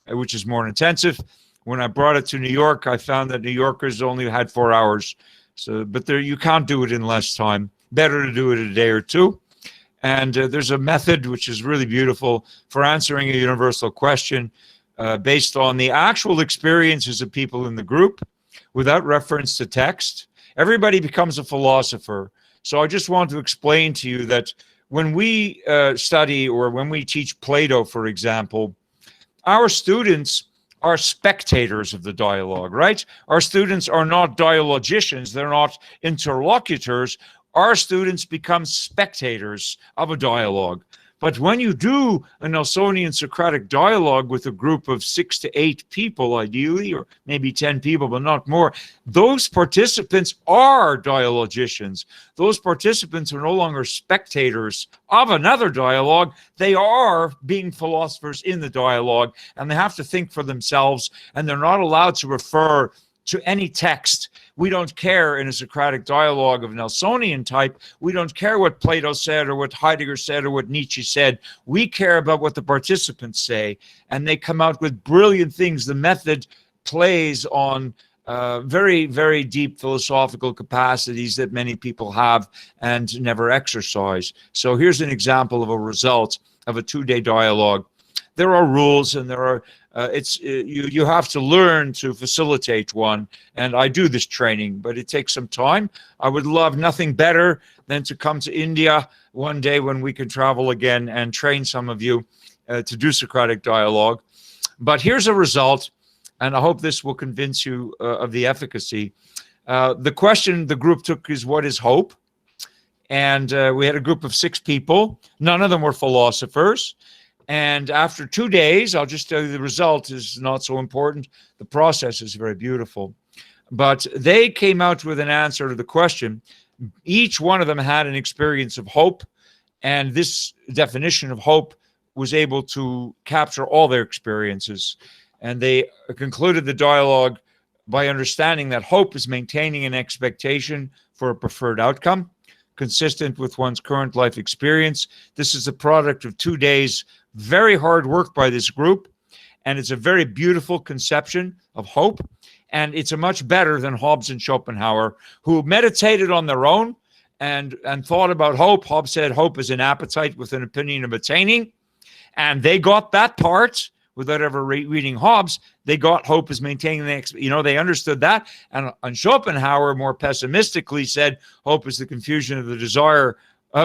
which is more intensive. When I brought it to New York, I found that New Yorkers only had 4 hours. So, but there, you can't do it in less time. Better to do it a day or two. And there's a method which is really beautiful for answering a universal question based on the actual experiences of people in the group without reference to text. Everybody becomes a philosopher. So I just want to explain to you that when we study or when we teach Plato, for example, our students are spectators of the dialogue, right? Our students are not dialogicians. They're not interlocutors. Our students become spectators of a dialogue. But when you do a Nelsonian Socratic dialogue with a group of 6 to 8 people, ideally, or maybe 10 people, but not more, those participants are dialogicians. Those participants are no longer spectators of another dialogue. They are being philosophers in the dialogue, and they have to think for themselves, and they're not allowed to refer to any text. We don't care in a Socratic dialogue of Nelsonian type. We don't care what Plato said or what Heidegger said or what Nietzsche said. We care about what the participants say, and they come out with brilliant things. The method plays on very, very deep philosophical capacities that many people have and never exercise. So here's an example of a result of a 2-day dialogue. There are rules, and there are you have to learn to facilitate one, and I do this training, but it takes some time. I would love nothing better than to come to India one day when we can travel again and train some of you to do Socratic dialogue. But here's a result, and I hope this will convince you of the efficacy. The question the group took is, what is hope? And we had a group of 6 people. None of them were philosophers. And after 2 days, I'll just tell you the result is not so important. The process is very beautiful. But they came out with an answer to the question. Each one of them had an experience of hope, and this definition of hope was able to capture all their experiences. And they concluded the dialogue by understanding that hope is maintaining an expectation for a preferred outcome, consistent with one's current life experience. This is a product of 2 days, very hard work by this group, and it's a very beautiful conception of hope, and it's a much better than Hobbes and Schopenhauer, who meditated on their own and thought about hope. Hobbes said hope is an appetite with an opinion of attaining, and they got that part without ever reading Hobbes. They got hope as maintaining they understood that. And Schopenhauer more pessimistically said hope is the confusion of the desire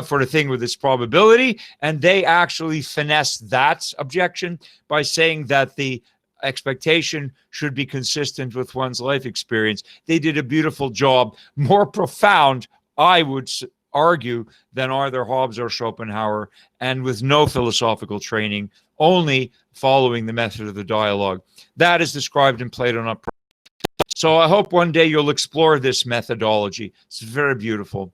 for the thing with its probability. And they actually finessed that objection by saying that the expectation should be consistent with one's life experience. They did a beautiful job, more profound, I would argue, than either Hobbes or Schopenhauer, and with no philosophical training, only following the method of the dialogue. That is described in Plato, not Plato. So I hope one day you'll explore this methodology. It's very beautiful.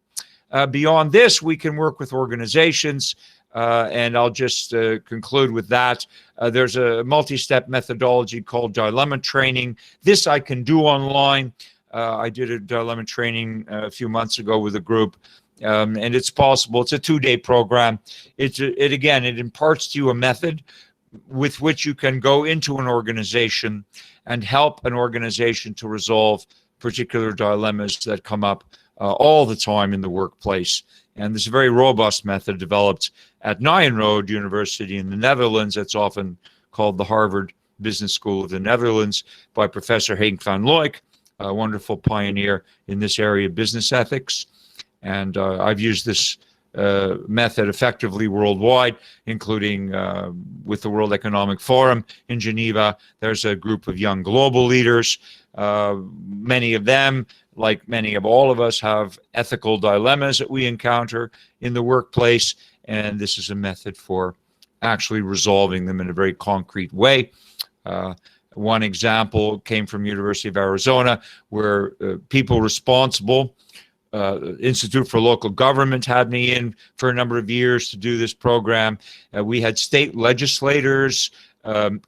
Beyond this, we can work with organizations, and I'll just conclude with that. There's a multi-step methodology called dilemma training. This I can do online. I did a dilemma training a few months ago with a group, and it's possible. It's a 2-day program. It imparts to you a method with which you can go into an organization and help an organization to resolve particular dilemmas that come up all the time in the workplace. And this is a very robust method developed at Nyenrode University in the Netherlands. It's often called the Harvard Business School of the Netherlands by Professor Henk van Looy, a wonderful pioneer in this area of business ethics. And I've used this method effectively worldwide, including with the World Economic Forum in Geneva. There's a group of young global leaders. Many of them, like many of all of us, have ethical dilemmas that we encounter in the workplace, and this is a method for actually resolving them in a very concrete way. One example came from University of Arizona, where people responsible, Institute for Local Government had me in for a number of years to do this program. We had state legislators,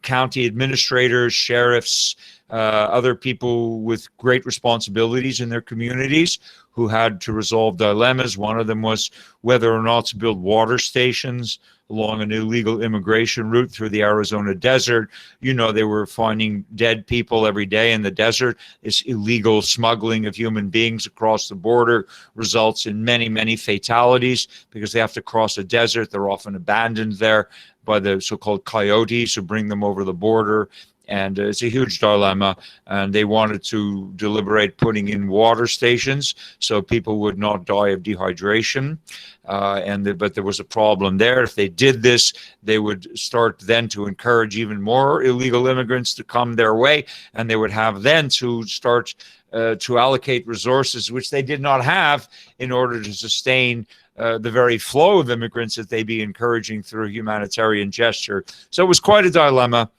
county administrators, sheriffs, other people with great responsibilities in their communities who had to resolve dilemmas. One of them was whether or not to build water stations along an illegal immigration route through the Arizona desert. You know, they were finding dead people every day in the desert. This illegal smuggling of human beings across the border results in many, many fatalities because they have to cross a desert. They're often abandoned there by the so-called coyotes who bring them over the border. And it's a huge dilemma, and they wanted to deliberate putting in water stations so people would not die of dehydration. But there was a problem there. If they did this, they would start then to encourage even more illegal immigrants to come their way, and they would have then to start to allocate resources which they did not have in order to sustain the very flow of immigrants that they'd be encouraging through a humanitarian gesture. So it was quite a dilemma.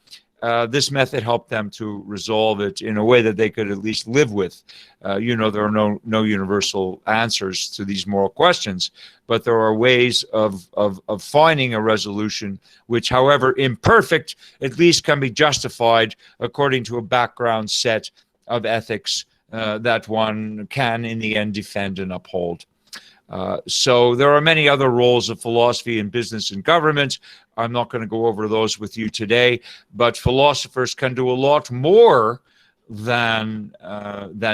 This method helped them to resolve it in a way that they could at least live with. You know, there are no universal answers to these moral questions, but there are ways of finding a resolution which, however imperfect, at least can be justified according to a background set of ethics that one can, in the end, defend and uphold. So there are many other roles of philosophy in business and government. I'm not going to go over those with you today, but philosophers can do a lot more than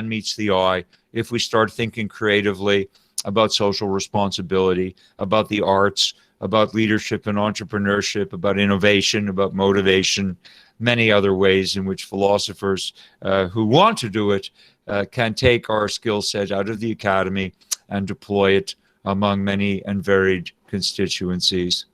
meets the eye if we start thinking creatively about social responsibility, about the arts, about leadership and entrepreneurship, about innovation, about motivation, many other ways in which philosophers who want to do it can take our skill set out of the academy and deploy it among many and varied constituencies.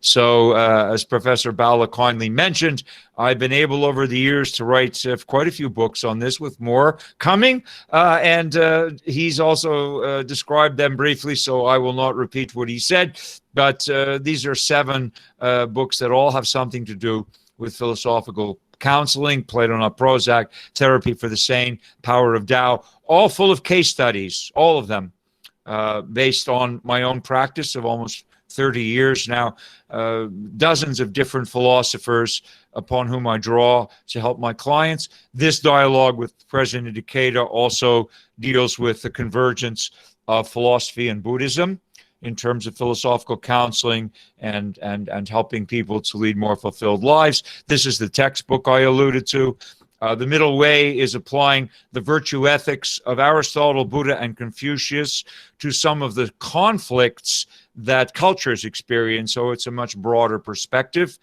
So as Professor Bala kindly mentioned, I've been able over the years to write quite a few books on this, with more coming. And he's also described them briefly, so I will not repeat what he said. But these are 7 books that all have something to do with philosophical counseling, Plato Not Prozac, Therapy for the Sane, Power of Tao, all full of case studies, all of them based on my own practice of almost 30 years now, dozens of different philosophers upon whom I draw to help my clients. This dialogue with President Ikeda also deals with the convergence of philosophy and Buddhism in terms of philosophical counseling and helping people to lead more fulfilled lives. This is the textbook I alluded to. The middle way is applying the virtue ethics of Aristotle, Buddha, and Confucius to some of the conflicts that cultures experience. So it's a much broader perspective,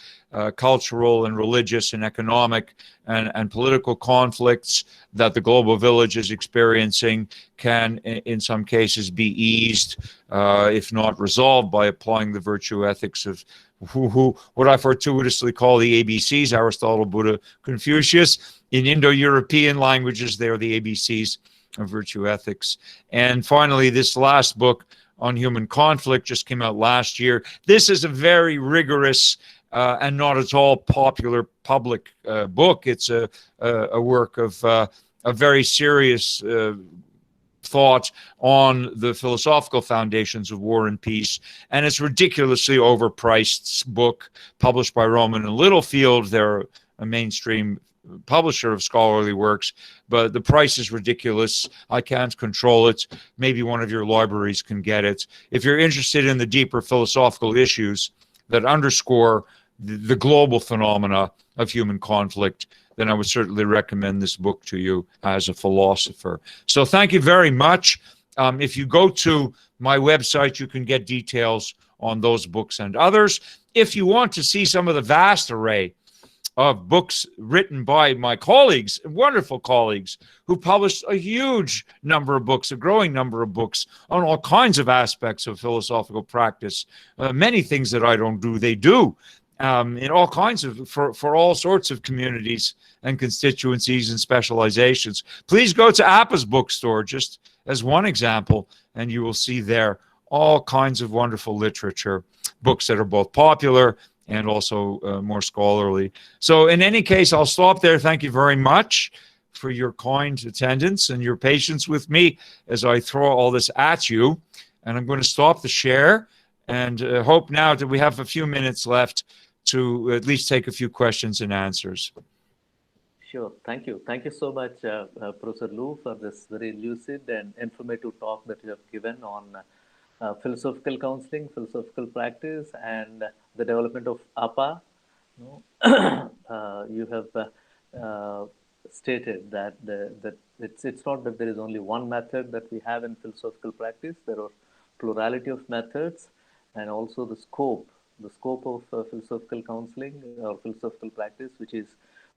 cultural and religious and economic and political conflicts that the global village is experiencing can, in some cases, be eased, if not resolved, by applying the virtue ethics of what I fortuitously call the ABCs, Aristotle, Buddha, Confucius. In Indo-European languages, they're the ABCs of virtue ethics. And finally, this last book on human conflict just came out last year. This is a very rigorous and not at all popular public book. It's a work of a very serious thought on the philosophical foundations of war and peace, and it's ridiculously overpriced book published by Rowman and Littlefield. They're a mainstream publisher of scholarly works, but the price is ridiculous. I can't control it. Maybe one of your libraries can get it. If you're interested in the deeper philosophical issues that underscore the global phenomena of human conflict, then I would certainly recommend this book to you as a philosopher. So thank you very much. If you go to my website, you can get details on those books and others. If you want to see some of the vast array of books written by my colleagues, wonderful colleagues, who published a huge number of books, a growing number of books on all kinds of aspects of philosophical practice. Many things that I don't do, they do. In all kinds of, for all sorts of communities and constituencies and specializations. Please go to APPA's bookstore, just as one example, and you will see there all kinds of wonderful literature, books that are both popular and also more scholarly. So in any case, I'll stop there. Thank you very much for your kind attendance and your patience with me as I throw all this at you. And I'm going to stop the share and hope now that we have a few minutes left to at least take a few questions and answers. Sure. Thank you. Thank you so much, Professor Lu, for this very lucid and informative talk that you have given on philosophical counseling, philosophical practice, and the development of APPA. You have stated that it's not that there is only one method that we have in philosophical practice. There are plurality of methods, and also the scope of philosophical counseling or philosophical practice, which is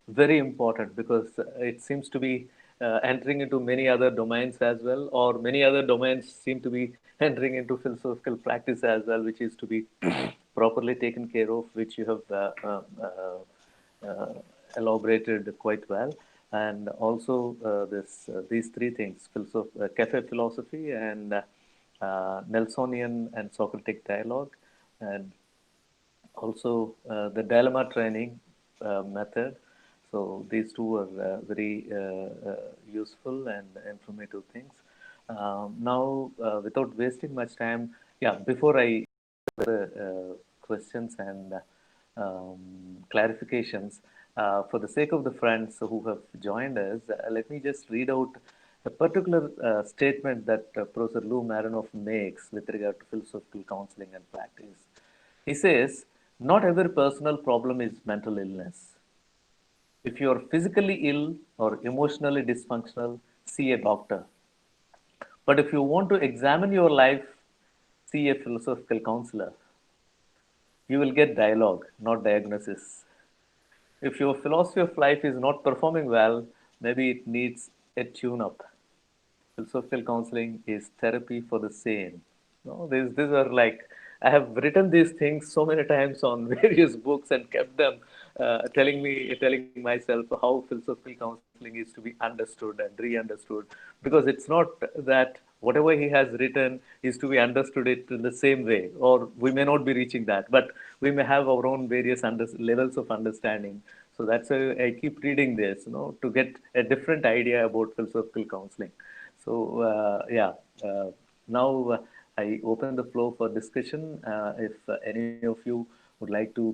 very important because it seems to be entering into many other domains as well, or many other domains seem to be entering into philosophical practice as well, which is to be properly taken care of, which you have elaborated quite well. And also these three things, cafe philosophy and Nelsonian and Socratic dialogue, and also the dilemma training method. So these two are very useful and informative things. Now, without wasting much time, before I the questions and clarifications, for the sake of the friends who have joined us, let me just read out a particular statement that Professor Lou Marinoff makes with regard to philosophical counseling and practice. He says, not every personal problem is mental illness. If you are physically ill or emotionally dysfunctional, see a doctor. But if you want to examine your life, see a philosophical counselor. You will get dialogue, not diagnosis. If your philosophy of life is not performing well, maybe it needs a tune-up. Philosophical counseling is therapy for the sane. These are like, I have written these things so many times on various books and kept them telling myself how philosophical counseling is to be understood and re-understood, because it's not that whatever he has written is to be understood it in the same way, or we may not be reaching that, but we may have our own various levels of understanding. So that's why I keep reading this, to get a different idea about philosophical counseling. So now I open the floor for discussion. If any of you would like to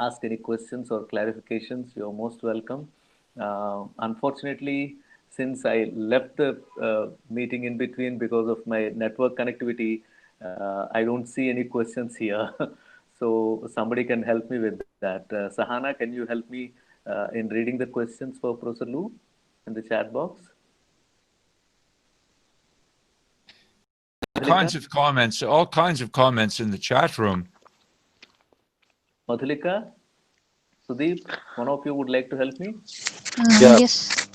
ask any questions or clarifications, you're most welcome. Unfortunately, since I left the meeting in between because of my network connectivity, I don't see any questions here. So somebody can help me with that. Sahana, can you help me in reading the questions for Professor Lu in the chat box? All kinds of comments in the chat room. Madhulika, Sudeep, one of you would like to help me? Yes.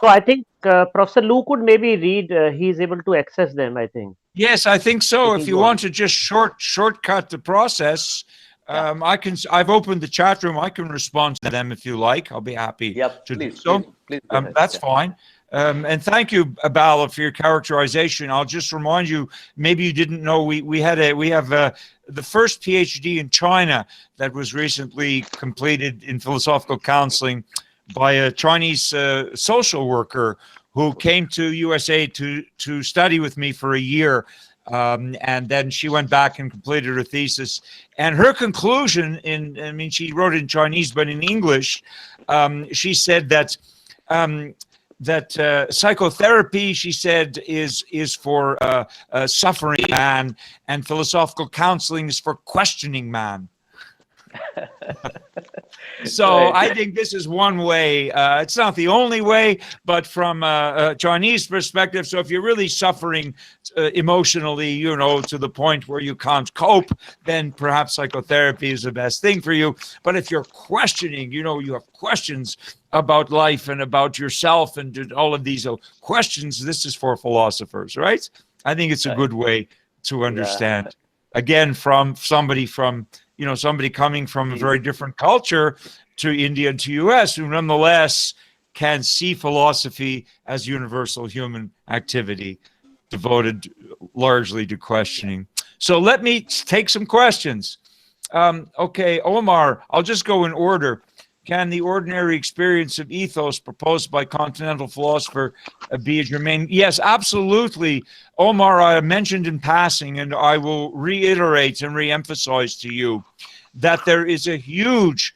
So I think Professor Lu could maybe read. He's able to access them, I think. Yes, I think so. If you want to just shortcut the process, I've opened the chat room. I can respond to them if you like. I'll be happy to do so. Please go ahead. That's fine. And thank you, Abala, for your characterization. I'll just remind you, maybe you didn't know, we have the first PhD in China that was recently completed in philosophical counseling by a Chinese social worker who came to USA to study with me for a year. And then she went back and completed her thesis. And her conclusion, she wrote in Chinese, but in English, she said that psychotherapy, she said, is for suffering man, and philosophical counseling is for questioning man. So Right. I think this is one way. It's not the only way, but from a Chinese perspective. So if you're really suffering emotionally, you know, to the point where you can't cope, then perhaps psychotherapy is the best thing for you. But if you're questioning, you know, you have questions about life and about yourself and all of these questions, this is for philosophers, right? I think it's a good way to understand. Again, from somebody coming from a very different culture to India and to US, who nonetheless can see philosophy as universal human activity devoted largely to questioning. So let me take some questions. Okay, Omar, I'll just go in order. Can the ordinary experience of ethos proposed by continental philosopher be a germane? Yes, absolutely. Omar, I mentioned in passing, and I will reiterate and reemphasize to you that there is a huge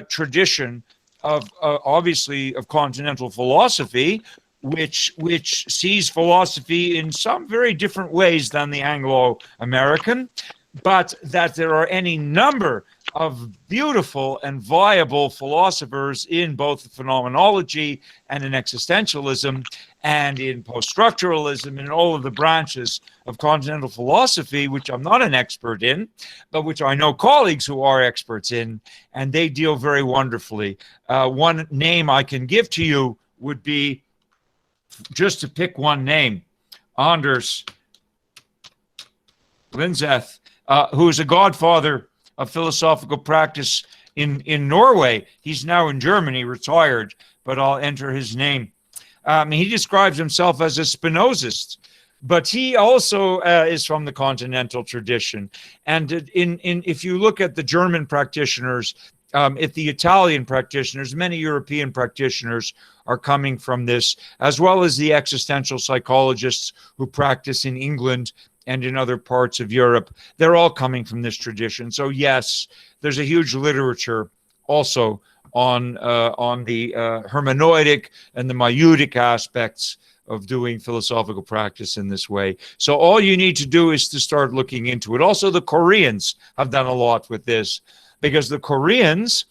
tradition of, obviously, of continental philosophy, which sees philosophy in some very different ways than the Anglo-American, but that there are any number of beautiful and viable philosophers in both phenomenology and in existentialism and in post-structuralism and all of the branches of continental philosophy, which I'm not an expert in, but which I know colleagues who are experts in, and they deal very wonderfully. One name I can give to you would be, just to pick one name, Anders Lindseth, who is a godfather of philosophical practice in Norway. He's now in Germany, retired, but I'll enter his name. He describes himself as a Spinozist, but he also is from the continental tradition. And if you look at the German practitioners, at the Italian practitioners, many European practitioners are coming from this, as well as the existential psychologists who practice in England and in other parts of Europe. They're all coming from this tradition. So yes, there's a huge literature also on the hermeneutic and the maieutic aspects of doing philosophical practice in this way. So all you need to do is to start looking into it. Also, the Koreans have done a lot with this, because the Koreans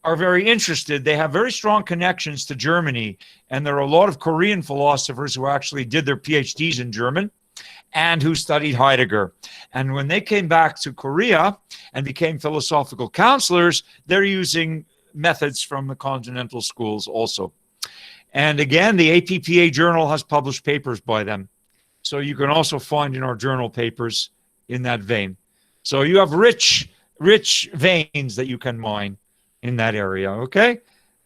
are very interested. They have very strong connections to Germany, and there are a lot of Korean philosophers who actually did their PhDs in German and who studied Heidegger. And when they came back to Korea and became philosophical counselors, they're using methods from the continental schools also. And again, the APPA journal has published papers by them. So you can also find in our journal papers in that vein. So you have rich veins that you can mine in that area, okay?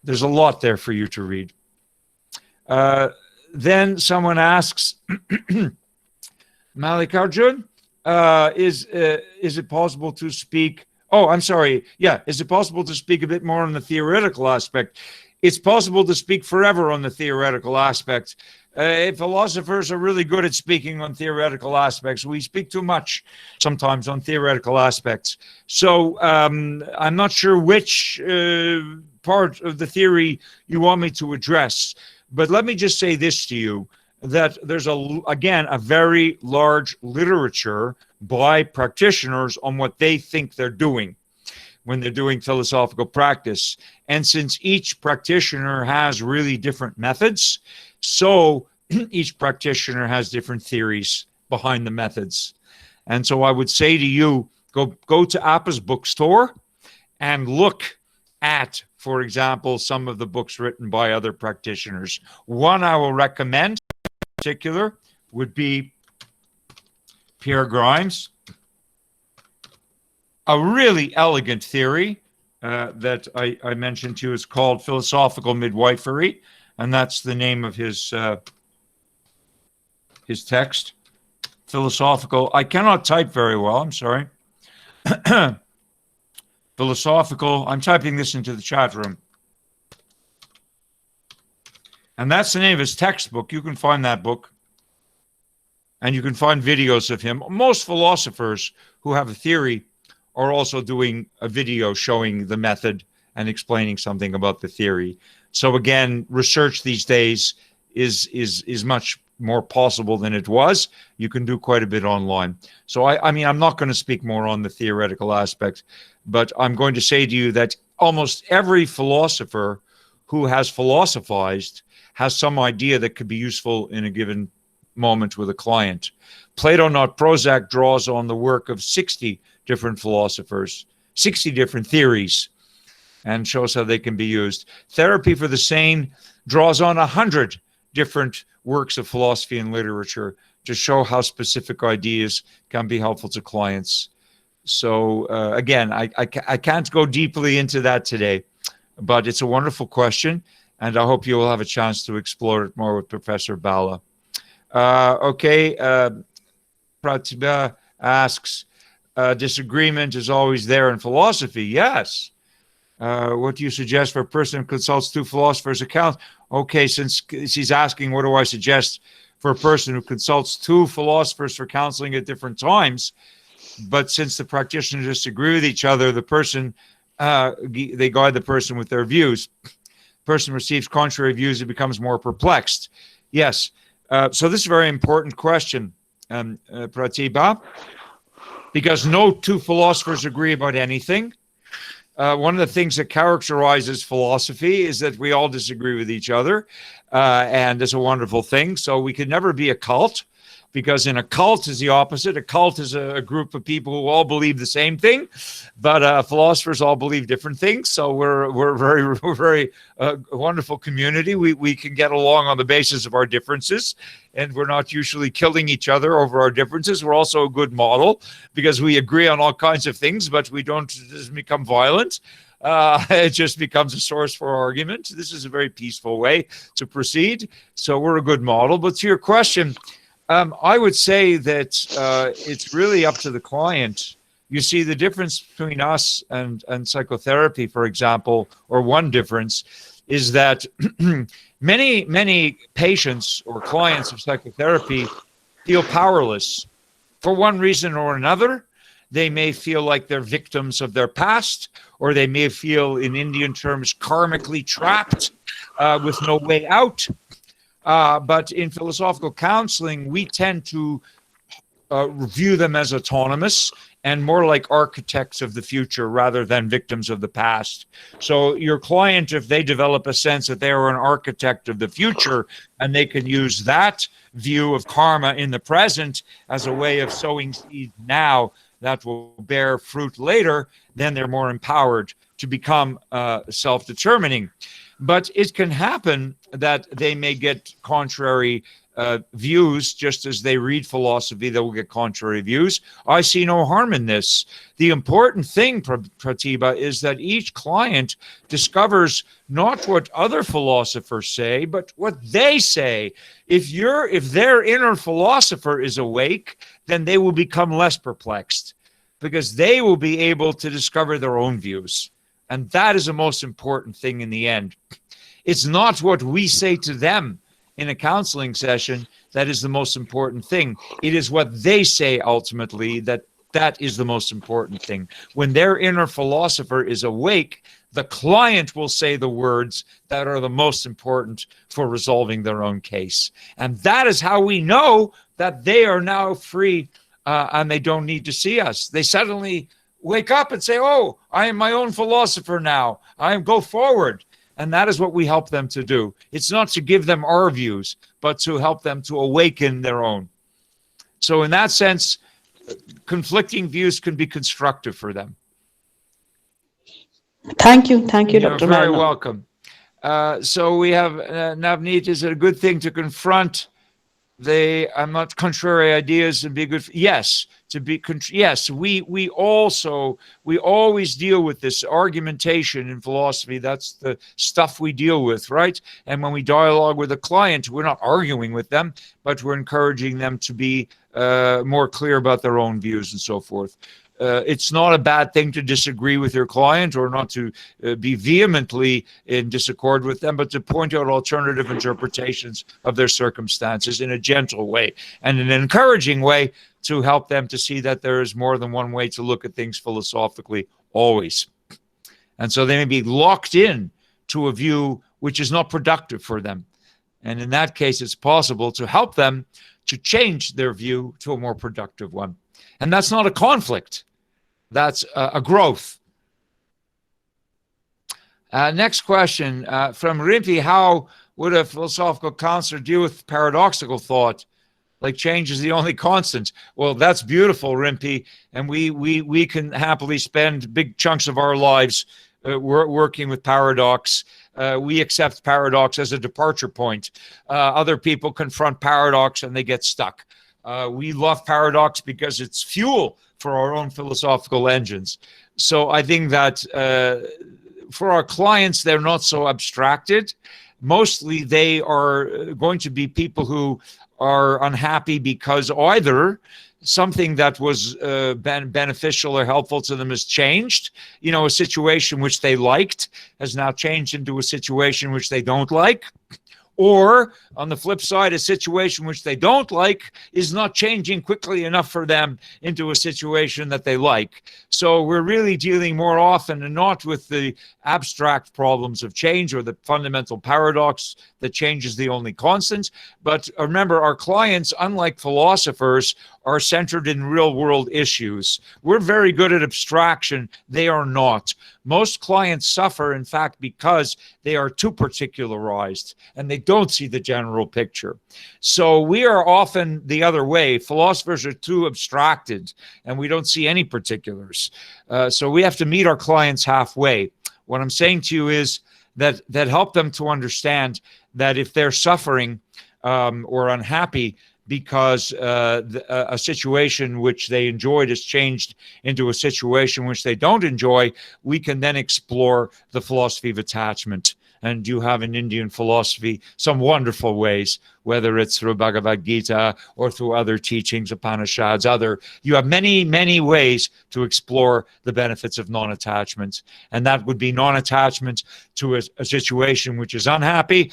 There's a lot there for you to read. Then someone asks, Mallikarjun, is it possible to speak? Oh, I'm sorry. Yeah, is it possible to speak a bit more on the theoretical aspect? It's possible to speak forever on the theoretical aspect. Philosophers are really good at speaking on theoretical aspects. We speak too much sometimes on theoretical aspects. So I'm not sure which part of the theory you want me to address. But let me just say this to you, that there's, again, a very large literature by practitioners on what they think they're doing when they're doing philosophical practice. And since each practitioner has really different methods, so each practitioner has different theories behind the methods. And so I would say to you, go to APPA's bookstore and look at, for example, some of the books written by other practitioners. One I will recommend in particular would be Pierre Grimes, a really elegant theory that I mentioned to you is called Philosophical Midwifery, and that's the name of his text. Philosophical, I cannot type very well, I'm sorry. Philosophical, I'm typing this into the chat room. And that's the name of his textbook. You can find that book. And you can find videos of him. Most philosophers who have a theory are also doing a video showing the method and explaining something about the theory. So again, research these days is much more possible than it was. You can do quite a bit online. So I mean, I'm not going to speak more on the theoretical aspect, but I'm going to say to you that almost every philosopher who has philosophized has some idea that could be useful in a given moment with a client. Plato, not Prozac, draws on the work of 60 different philosophers, 60 different theories, and shows how they can be used. Therapy for the Sane draws on 100 different works of philosophy and literature to show how specific ideas can be helpful to clients. So again, I can't go deeply into that today, but it's a wonderful question, and I hope you will have a chance to explore it more with Professor Bala. Okay, Pratibha asks, disagreement is always there in philosophy. Yes. What do you suggest for a person who consults two philosophers' accounts? Okay, since she's asking, what do I suggest for a person who consults two philosophers for counseling at different times? But since the practitioners disagree with each other, the person, they guide the person with their views. Person receives contrary views, it becomes more perplexed. Yes. So this is a very important question, Pratibha, because no two philosophers agree about anything. One of the things that characterizes philosophy is that we all disagree with each other, and it's a wonderful thing. So we could never be a cult, because in a cult is the opposite. A cult is a group of people who all believe the same thing, but philosophers all believe different things. So we're very wonderful community. We can get along on the basis of our differences, and we're not usually killing each other over our differences. We're also a good model because we agree on all kinds of things, but we don't just become violent. It just becomes a source for argument. This is a very peaceful way to proceed. So we're a good model. But to your question, I would say that it's really up to the client. You see, the difference between us and psychotherapy, for example, or one difference is that many patients or clients of psychotherapy feel powerless for one reason or another. They may feel like they're victims of their past, or they may feel, in Indian terms, karmically trapped with no way out. But in philosophical counseling, we tend to view them as autonomous and more like architects of the future rather than victims of the past. So your client, if they develop a sense that they are an architect of the future and they can use that view of karma in the present as a way of sowing seed now that will bear fruit later, then they're more empowered to become self-determining. But it can happen that they may get contrary views. Just as they read philosophy, they will get contrary views. I see no harm in this. The important thing, Pratibha, is that each client discovers not what other philosophers say, but what they say. If their inner philosopher is awake, then they will become less perplexed because they will be able to discover their own views. And that is the most important thing in the end. It's not what we say to them in a counseling session that is the most important thing. It is what they say ultimately that is the most important thing. When their inner philosopher is awake, the client will say the words that are the most important for resolving their own case. And that is how we know that they are now free and they don't need to see us. They suddenly wake up and say, oh, I am my own philosopher now. Go forward. And that is what we help them to do. It's not to give them our views, but to help them to awaken their own. So in that sense, conflicting views can be constructive for them. Thank you, Dr. You're very Marinoff. welcome. So we have Navneet. Is it a good thing to confront I'm not contrary ideas and be good? Yes, yes. We always deal with this argumentation in philosophy. That's the stuff we deal with, right? And when we dialogue with a client, we're not arguing with them, but we're encouraging them to be more clear about their own views and so forth. It's not a bad thing to disagree with your client or not to be vehemently in disaccord with them, but to point out alternative interpretations of their circumstances in a gentle way and in an encouraging way to help them to see that there is more than one way to look at things philosophically always. And so they may be locked in to a view which is not productive for them. And in that case, it's possible to help them to change their view to a more productive one. And that's not a conflict. That's a growth. Next question from Rimpi. How would a philosophical counselor deal with paradoxical thought? Like change is the only constant. Well, that's beautiful, Rimpi. And we can happily spend big chunks of our lives working with paradox. We accept paradox as a departure point. Other people confront paradox and they get stuck. We love paradox because it's fuel for our own philosophical engines. So I think that for our clients, they're not so abstracted. Mostly they are going to be people who are unhappy because either something that was beneficial or helpful to them has changed. You know, a situation which they liked has now changed into a situation which they don't like. Or on the flip side, a situation which they don't like is not changing quickly enough for them into a situation that they like. So we're really dealing more often and not with the abstract problems of change or the fundamental paradox that change is the only constant. But remember, our clients, unlike philosophers, are centered in real world issues. We're very good at abstraction. They are not. Most clients suffer, in fact, because they are too particularized and they don't see the general picture. So we are often the other way. Philosophers are too abstracted and we don't see any particulars. So we have to meet our clients halfway. What I'm saying to you is that help them to understand that if they're suffering or unhappy because a situation which they enjoyed has changed into a situation which they don't enjoy, we can then explore the philosophy of attachment. And you have in Indian philosophy some wonderful ways, whether it's through Bhagavad Gita or through other teachings, Upanishads, you have many, many ways to explore the benefits of non-attachment. And that would be non-attachment to a situation which is unhappy,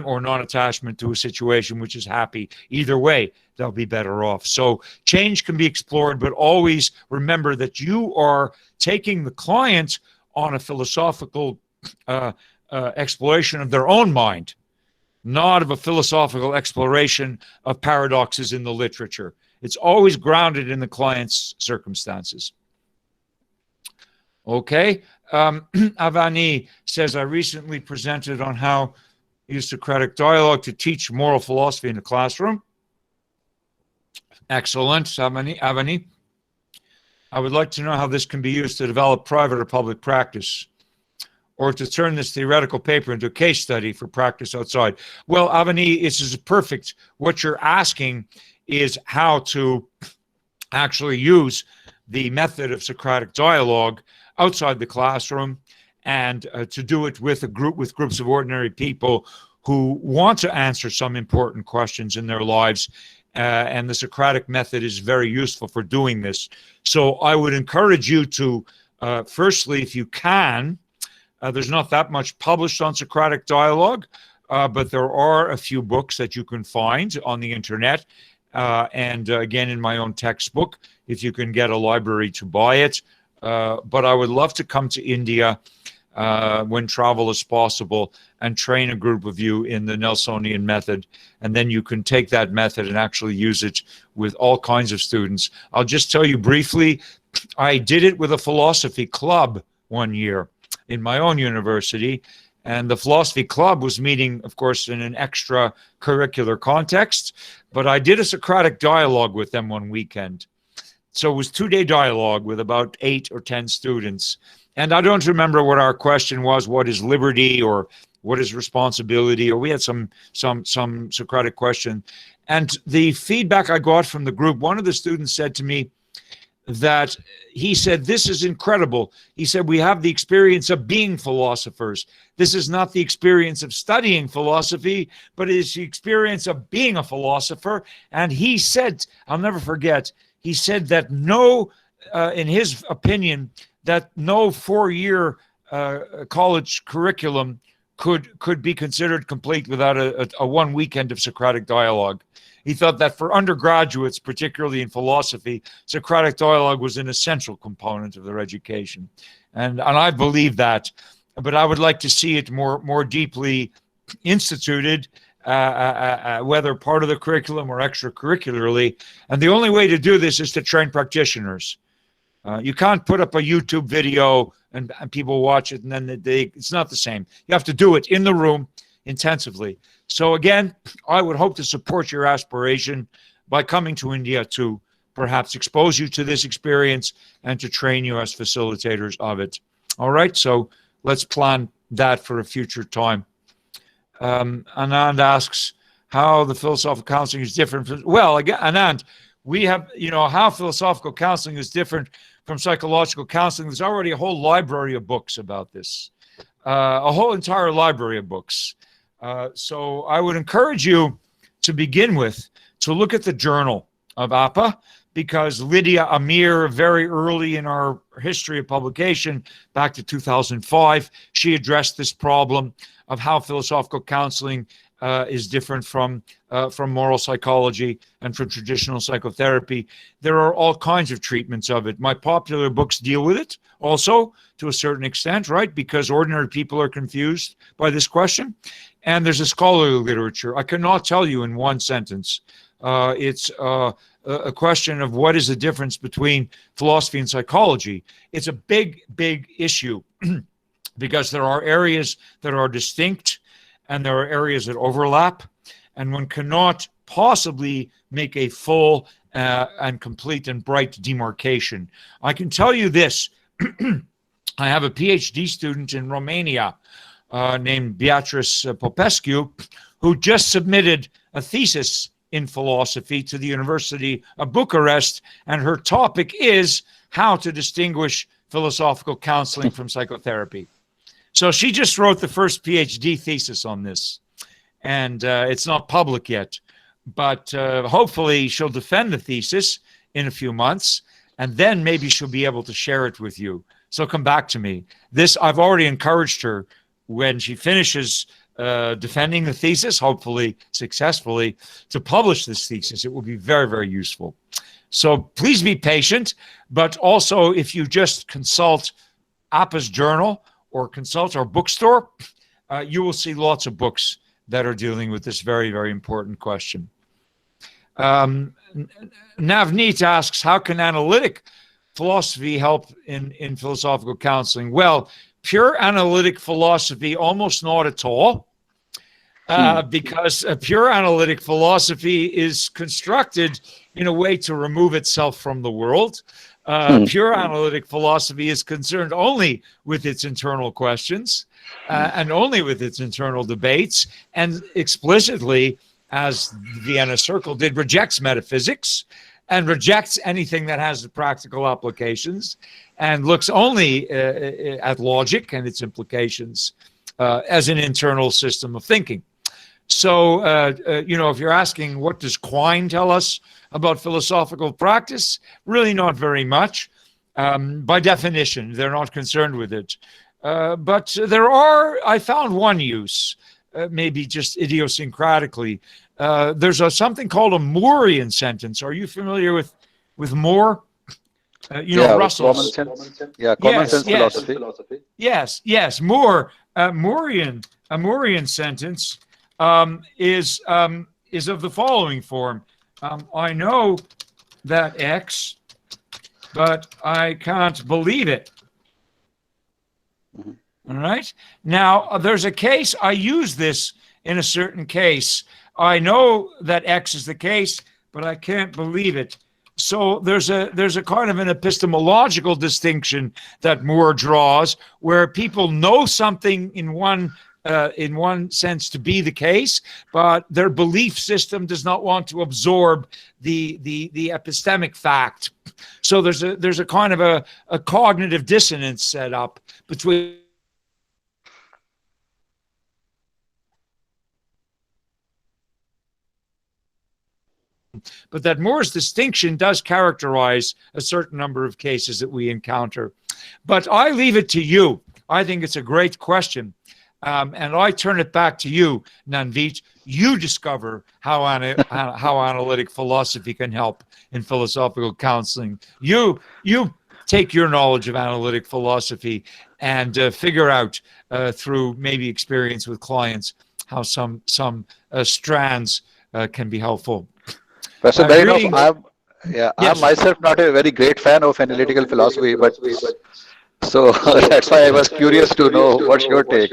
or non-attachment to a situation which is happy. Either way, they'll be better off. So change can be explored, but always remember that you are taking the client on a philosophical exploration of their own mind, not of a philosophical exploration of paradoxes in the literature. It's always grounded in the client's circumstances. Okay. Avani says, I recently presented on how use Socratic dialogue to teach moral philosophy in the classroom. Excellent, Avani. I would like to know how this can be used to develop private or public practice, or to turn this theoretical paper into a case study for practice outside. Well, Avani, this is perfect. What you're asking is how to actually use the method of Socratic dialogue outside the classroom, and to do it with groups of ordinary people who want to answer some important questions in their lives. And the Socratic method is very useful for doing this. So I would encourage you to, firstly, if you can, there's not that much published on Socratic dialogue, but there are a few books that you can find on the internet. And again, in my own textbook, if you can get a library to buy it. But I would love to come to India when travel is possible and train a group of you in the Nelsonian method. And then you can take that method and actually use it with all kinds of students. I'll just tell you briefly, I did it with a philosophy club one year in my own university. And the philosophy club was meeting, of course, in an extracurricular context. But I did a Socratic dialogue with them one weekend. So it was 2-day dialogue with about 8 or 10 students. And I don't remember what our question was, what is liberty or what is responsibility, or we had some Socratic question. And the feedback I got from the group, one of the students said to me that he said, this is incredible. He said, we have the experience of being philosophers. This is not the experience of studying philosophy, but it is the experience of being a philosopher. And he said, I'll never forget, he said that in his opinion, that no 4-year college curriculum could be considered complete without a one weekend of Socratic dialogue. He thought that for undergraduates, particularly in philosophy, Socratic dialogue was an essential component of their education. And I believe that, but I would like to see it more deeply instituted whether part of the curriculum or extracurricularly. And the only way to do this is to train practitioners. You can't put up a YouTube video and people watch it and then it's not the same. You have to do it in the room intensively. So again, I would hope to support your aspiration by coming to India to perhaps expose you to this experience and to train you as facilitators of it. All right, so let's plan that for a future time. Anand asks how the philosophical counseling is different from, well, again, Anand, we have, how philosophical counseling is different from psychological counseling. There's already a whole library of books about this, a whole entire library of books. So I would encourage you to begin with to look at the journal of APPA, because Lydia Amir, very early in our history of publication, back to 2005, she addressed this problem of how philosophical counseling is different from moral psychology and from traditional psychotherapy. There are all kinds of treatments of it. My popular books deal with it also to a certain extent, right? Because ordinary people are confused by this question. And there's a scholarly literature. I cannot tell you in one sentence. It's a question of what is the difference between philosophy and psychology. It's a big, big issue because there are areas that are distinct and there are areas that overlap, and one cannot possibly make a full and complete and bright demarcation. I can tell you this. I have a PhD student in Romania named Beatrice Popescu, who just submitted a thesis in philosophy to the University of Bucharest, and her topic is how to distinguish philosophical counseling from psychotherapy. So she just wrote the first PhD thesis on this, and it's not public yet, but hopefully she'll defend the thesis in a few months, and then maybe she'll be able to share it with you. So come back to me. This, I've already encouraged her when she finishes defending the thesis, hopefully successfully, to publish this thesis. It will be very, very useful. So please be patient, but also if you just consult APPA's journal or consult our bookstore, you will see lots of books that are dealing with this very, very important question. Navneet asks, how can analytic philosophy help in philosophical counseling? Well, pure analytic philosophy, almost not at all, because pure analytic philosophy is constructed in a way to remove itself from the world. Pure analytic philosophy is concerned only with its internal questions and only with its internal debates, and explicitly, as the Vienna Circle did, rejects metaphysics and rejects anything that has practical applications, and looks only at logic and its implications as an internal system of thinking. So, if you're asking what does Quine tell us about philosophical practice, really not very much. By definition, they're not concerned with it. But there are, I found one use, maybe just idiosyncratically. There's something called a Moorean sentence. Are you familiar with Moore? Common Russell's. sense. Yeah, common sense philosophy. Yes. Moore, a Moorean sentence is of the following form. I know that X, but I can't believe it. All right. Now, there's a case, I use this in a certain case. I know that X is the case, but I can't believe it. So there's a kind of an epistemological distinction that Moore draws, where people know something in one sense to be the case, but their belief system does not want to absorb the epistemic fact. So there's a kind of a cognitive dissonance set up between but that Moore's distinction does characterize a certain number of cases that we encounter. But I leave it to you. I think it's a great question. And I turn it back to you, Navneet. You discover how analytic philosophy can help in philosophical counseling. You take your knowledge of analytic philosophy and figure out through maybe experience with clients how some strands can be helpful. Professor Marinoff, Reading- I'm Yes. myself not a very great fan of analytical philosophy, but so that's why I was curious to know what's your take.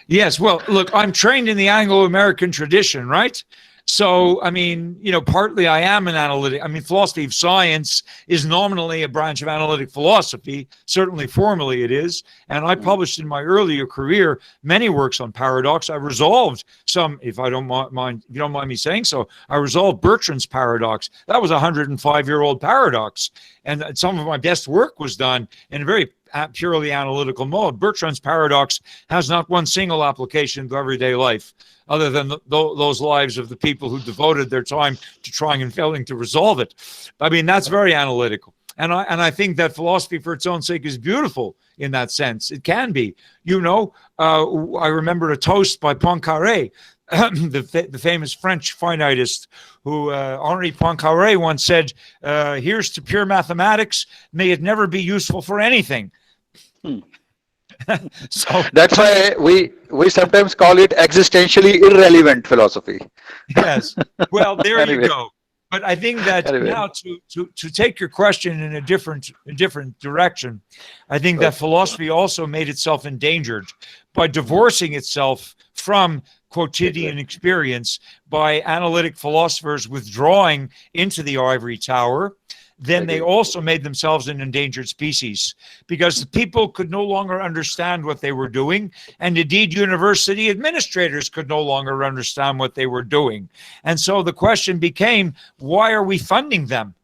Yes, well, look, I'm trained in the Anglo-American tradition, right? So, I mean, partly I am an analytic. I mean, philosophy of science is nominally a branch of analytic philosophy. Certainly, formally it is. And I published in my earlier career many works on paradox. I resolved some, if you don't mind me saying so, I resolved Bertrand's paradox. That was a 105-year-old paradox. And some of my best work was done in a very purely analytical mode. Bertrand's paradox has not one single application to everyday life, other than those lives of the people who devoted their time to trying and failing to resolve it. I mean, that's very analytical. And I think that philosophy for its own sake is beautiful in that sense. It can be. I remember a toast by Poincaré, the famous French finitist, who Henri Poincaré once said, "Here's to pure mathematics, may it never be useful for anything." So that's why we sometimes call it existentially irrelevant philosophy. Yes. Well, there Anyway. you go. But I think that Anyway. now to take your question in a different direction, I think that philosophy also made itself endangered by divorcing itself from quotidian experience, by analytic philosophers withdrawing into the ivory tower. Then they also made themselves an endangered species, because people could no longer understand what they were doing. And indeed, university administrators could no longer understand what they were doing. And so the question became, why are we funding them?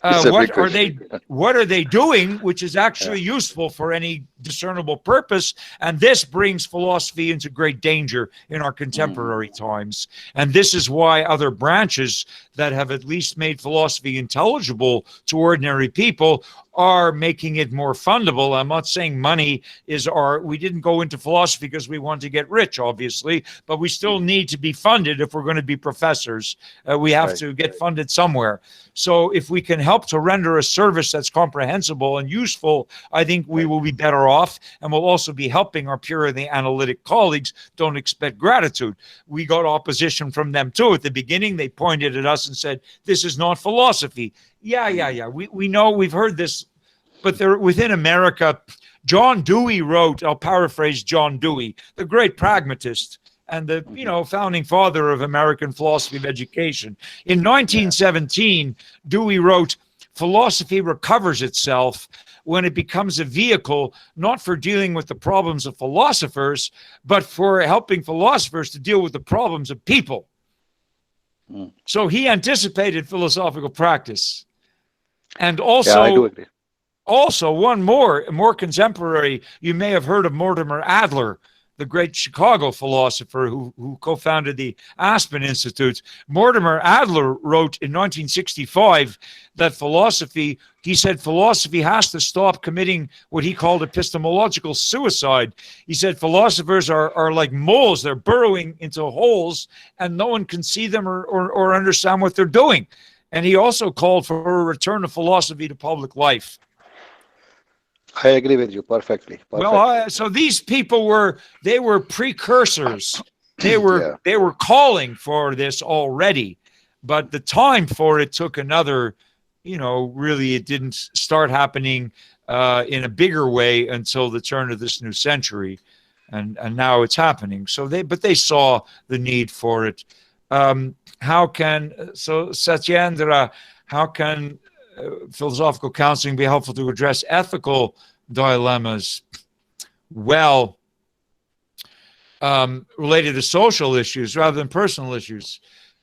What are they doing which is actually useful for any discernible purpose? And this brings philosophy into great danger in our contemporary times. And this is why other branches that have at least made philosophy intelligible to ordinary people are making it more fundable. I'm not saying money is we didn't go into philosophy because we want to get rich, obviously, but we still need to be funded if we're going to be professors. We have to get funded somewhere. So if we can help to render a service that's comprehensible and useful, I think we will be better off, and we'll also be helping our purely analytic colleagues. Don't expect gratitude. We got opposition from them too. At the beginning, they pointed at us and said, "This is not philosophy." Yeah. We know, we've heard this, but they're within America. John Dewey wrote, I'll paraphrase John Dewey, the great pragmatist and the founding father of American philosophy of education. In 1917, Dewey wrote, "Philosophy recovers itself when it becomes a vehicle not for dealing with the problems of philosophers, but for helping philosophers to deal with the problems of people." So he anticipated philosophical practice. And also, I do agree. Also, one more contemporary, you may have heard of Mortimer Adler, the great Chicago philosopher who co-founded the Aspen Institute. Mortimer Adler wrote in 1965 that he said philosophy has to stop committing what he called epistemological suicide. He said philosophers are like moles. They're burrowing into holes and no one can see them or understand what they're doing. And he also called for a return of philosophy to public life. I agree with you perfectly. Well, so these people were precursors. They were calling for this already, but the time for it took another, really it didn't start happening in a bigger way until the turn of this new century. And now it's happening. So they saw the need for it. Satyendra, how can philosophical counseling be helpful to address ethical dilemmas? Well, related to social issues rather than personal issues.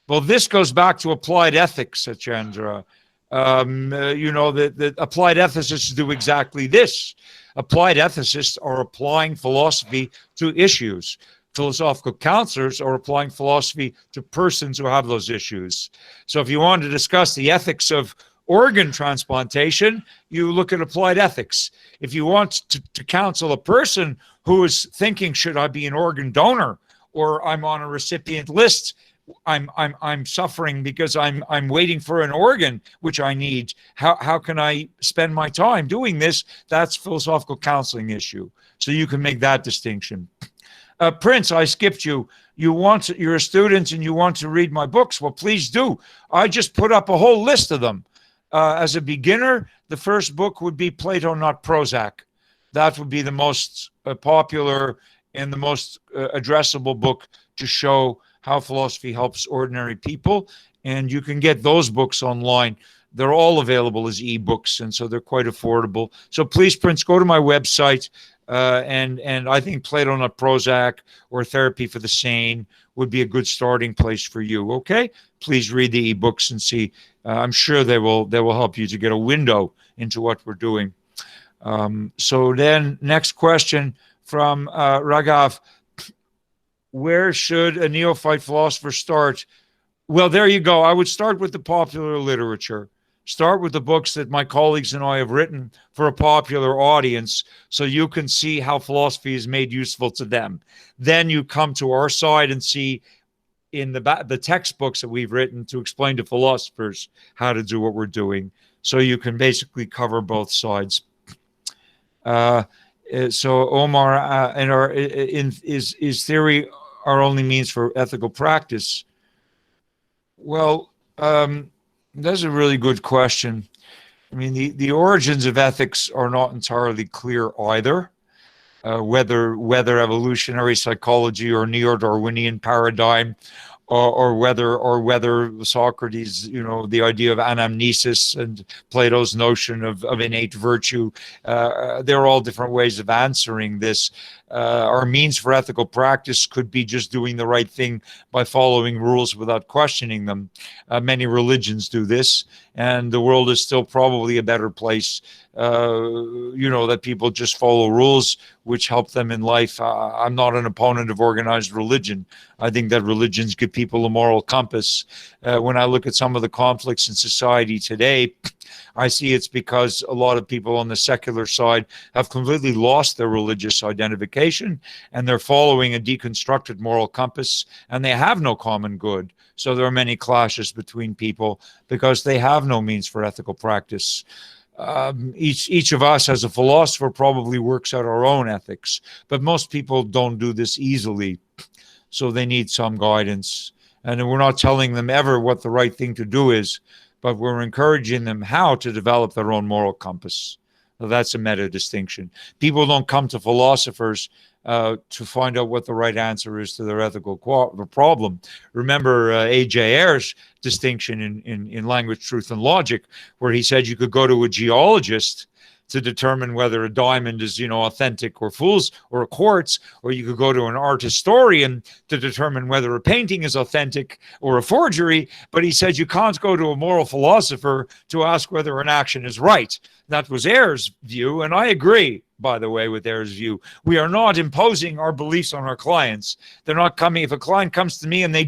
Well, this goes back to applied ethics, Satyendra. The applied ethicists do exactly this. Applied ethicists are applying philosophy to issues. Philosophical counselors are applying philosophy to persons who have those issues. So if you want to discuss the ethics of organ transplantation, you look at applied ethics. If you want to counsel a person who is thinking, should I be an organ donor, or I'm on a recipient list, I'm suffering because I'm waiting for an organ which I need. How can I spend my time doing this? That's philosophical counseling issue. So you can make that distinction. Prince, I skipped you. you're a student and you want to read my books, well, please do. I just put up a whole list of them. As a beginner, the first book would be Plato, Not Prozac. That would be the most popular and the most addressable book to show how philosophy helps ordinary people. And you can get those books online. They're all available as ebooks, and so they're quite affordable. So please, Prince, go to my website, and I think Plato, Not Prozac, or Therapy for the Sane would be a good starting place for you. Okay, please read the ebooks and see. I'm sure they will help you to get a window into what we're doing. So then, next question from Raghav: where should a neophyte philosopher start? Well, there you go. I would start with the popular literature. Start with the books that my colleagues and I have written for a popular audience, so you can see how philosophy is made useful to them. Then you come to our side and see in the textbooks that we've written to explain to philosophers how to do what we're doing. So you can basically cover both sides. So Omar, is theory our only means for ethical practice? Well, that's a really good question. I mean, the origins of ethics are not entirely clear either. Whether evolutionary psychology or neo-Darwinian paradigm, or whether Socrates, the idea of anamnesis and Plato's notion of innate virtue, they're all different ways of answering this. Our means for ethical practice could be just doing the right thing by following rules without questioning them. Many religions do this, and the world is still probably a better place, that people just follow rules which help them in life. I'm not an opponent of organized religion. I think that religions give people a moral compass. When I look at some of the conflicts in society today, I see it's because a lot of people on the secular side have completely lost their religious identification, and they're following a deconstructed moral compass, and they have no common good. So there are many clashes between people because they have no means for ethical practice. Each of us as a philosopher probably works out our own ethics, but most people don't do this easily. So they need some guidance. And we're not telling them ever what the right thing to do is, but we're encouraging them how to develop their own moral compass. So that's a meta distinction. People don't come to philosophers to find out what the right answer is to their ethical problem. Remember A.J. Ayer's distinction in Language, Truth, and Logic, where he said you could go to a geologist to determine whether a diamond is, authentic or fool's or a quartz, or you could go to an art historian to determine whether a painting is authentic or a forgery. But he said you can't go to a moral philosopher to ask whether an action is right. That was Ayer's view, and I agree, by the way, with Ayer's view. We are not imposing our beliefs on our clients. They're not coming. If a client comes to me and they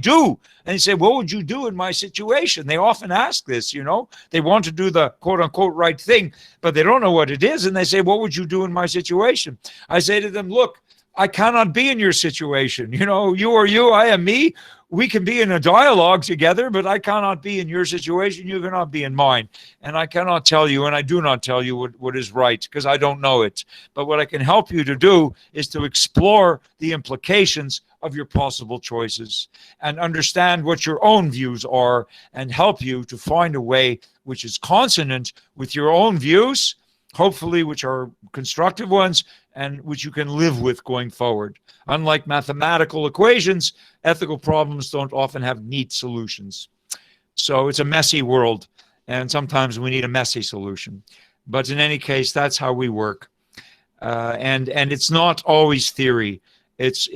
say, what would you do in my situation? They often ask this, They want to do the quote-unquote right thing, but they don't know what it is, and they say, what would you do in my situation? I say to them, look, I cannot be in your situation. You are you, I am me. We can be in a dialogue together, but I cannot be in your situation. You cannot be in mine. And I cannot tell you, and I do not tell you what is right, because I don't know it. But what I can help you to do is to explore the implications of your possible choices and understand what your own views are, and help you to find a way which is consonant with your own views, hopefully which are constructive ones and which you can live with going forward. Unlike mathematical equations, ethical problems don't often have neat solutions. So it's a messy world, and sometimes we need a messy solution. But in any case, that's how we work. And it's not always theory. It's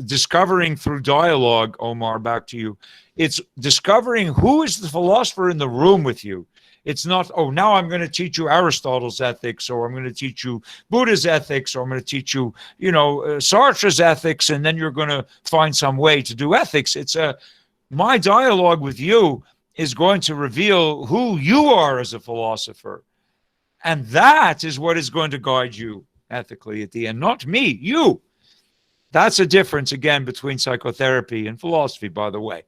discovering through dialogue, Omar, back to you. It's discovering who is the philosopher in the room with you. It's not, now I'm going to teach you Aristotle's ethics, or I'm going to teach you Buddha's ethics, or I'm going to teach you, Sartre's ethics, and then you're going to find some way to do ethics. It's my dialogue with you is going to reveal who you are as a philosopher. And that is what is going to guide you ethically at the end, not me, you. That's a difference, again, between psychotherapy and philosophy, by the way.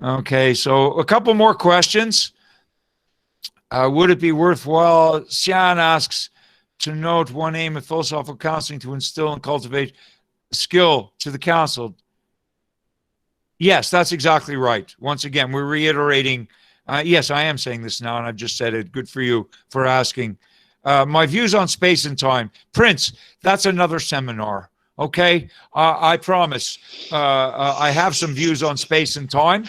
Okay, so a couple more questions. Would it be worthwhile, Xian asks, to note one aim of philosophical counseling to instill and cultivate skill to the counsel. Yes, that's exactly right. Once again, we're reiterating. Yes, I am saying this now, and I've just said it. Good for you for asking. My views on space and time. Prince, that's another seminar. Okay, I promise. I have some views on space and time.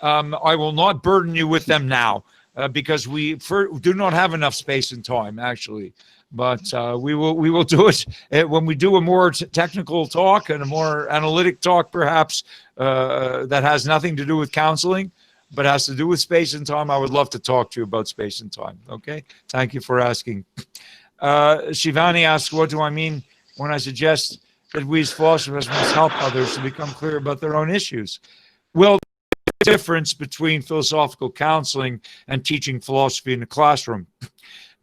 I will not burden you with them now because we do not have enough space and time, actually. But we will do it when we do a more technical talk and a more analytic talk, perhaps that has nothing to do with counseling, but has to do with space and time. I would love to talk to you about space and time. Okay, thank you for asking. Shivani asks, what do I mean when I suggest that we as philosophers must help others to become clear about their own issues? Well, the difference between philosophical counseling and teaching philosophy in the classroom.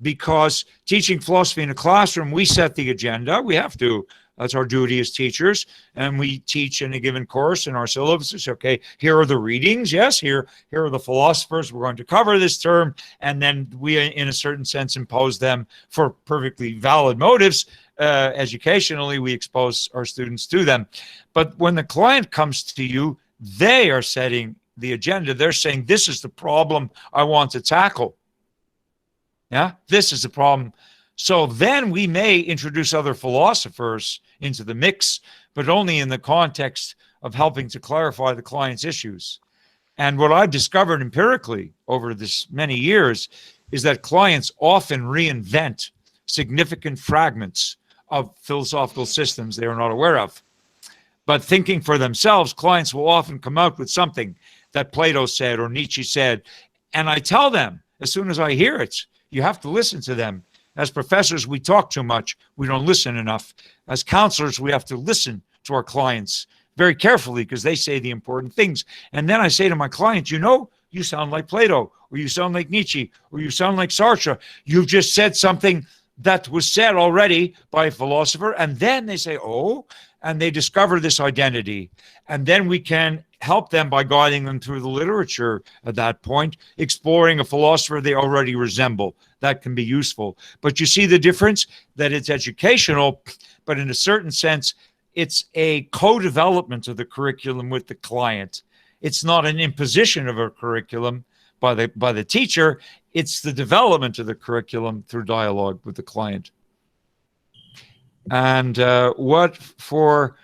Because teaching philosophy in a classroom, we set the agenda. We have to. That's our duty as teachers. And we teach in a given course in our syllabus. Okay, here are the readings. Yes, here are the philosophers. We're going to cover this term. And then we, in a certain sense, impose them for perfectly valid motives. Educationally, we expose our students to them. But when the client comes to you, they are setting the agenda. They're saying, this is the problem I want to tackle. Yeah, this is the problem. So then we may introduce other philosophers into the mix, but only in the context of helping to clarify the client's issues. And what I've discovered empirically over this many years is that clients often reinvent significant fragments of philosophical systems they are not aware of. But thinking for themselves, clients will often come out with something that Plato said or Nietzsche said. And I tell them, as soon as I hear it, you have to listen to them. As professors, we talk too much. We don't listen enough. As counselors, we have to listen to our clients very carefully because they say the important things. And then I say to my clients, you know, you sound like Plato, or you sound like Nietzsche, or you sound like Sartre. You've just said something that was said already by a philosopher. And then they say, oh, and they discover this identity. And then we can help them by guiding them through the literature at that point, exploring a philosopher they already resemble. That can be useful. But you see the difference? That it's educational, but in a certain sense, it's a co-development of the curriculum with the client. It's not an imposition of a curriculum by the teacher. It's the development of the curriculum through dialogue with the client. And what for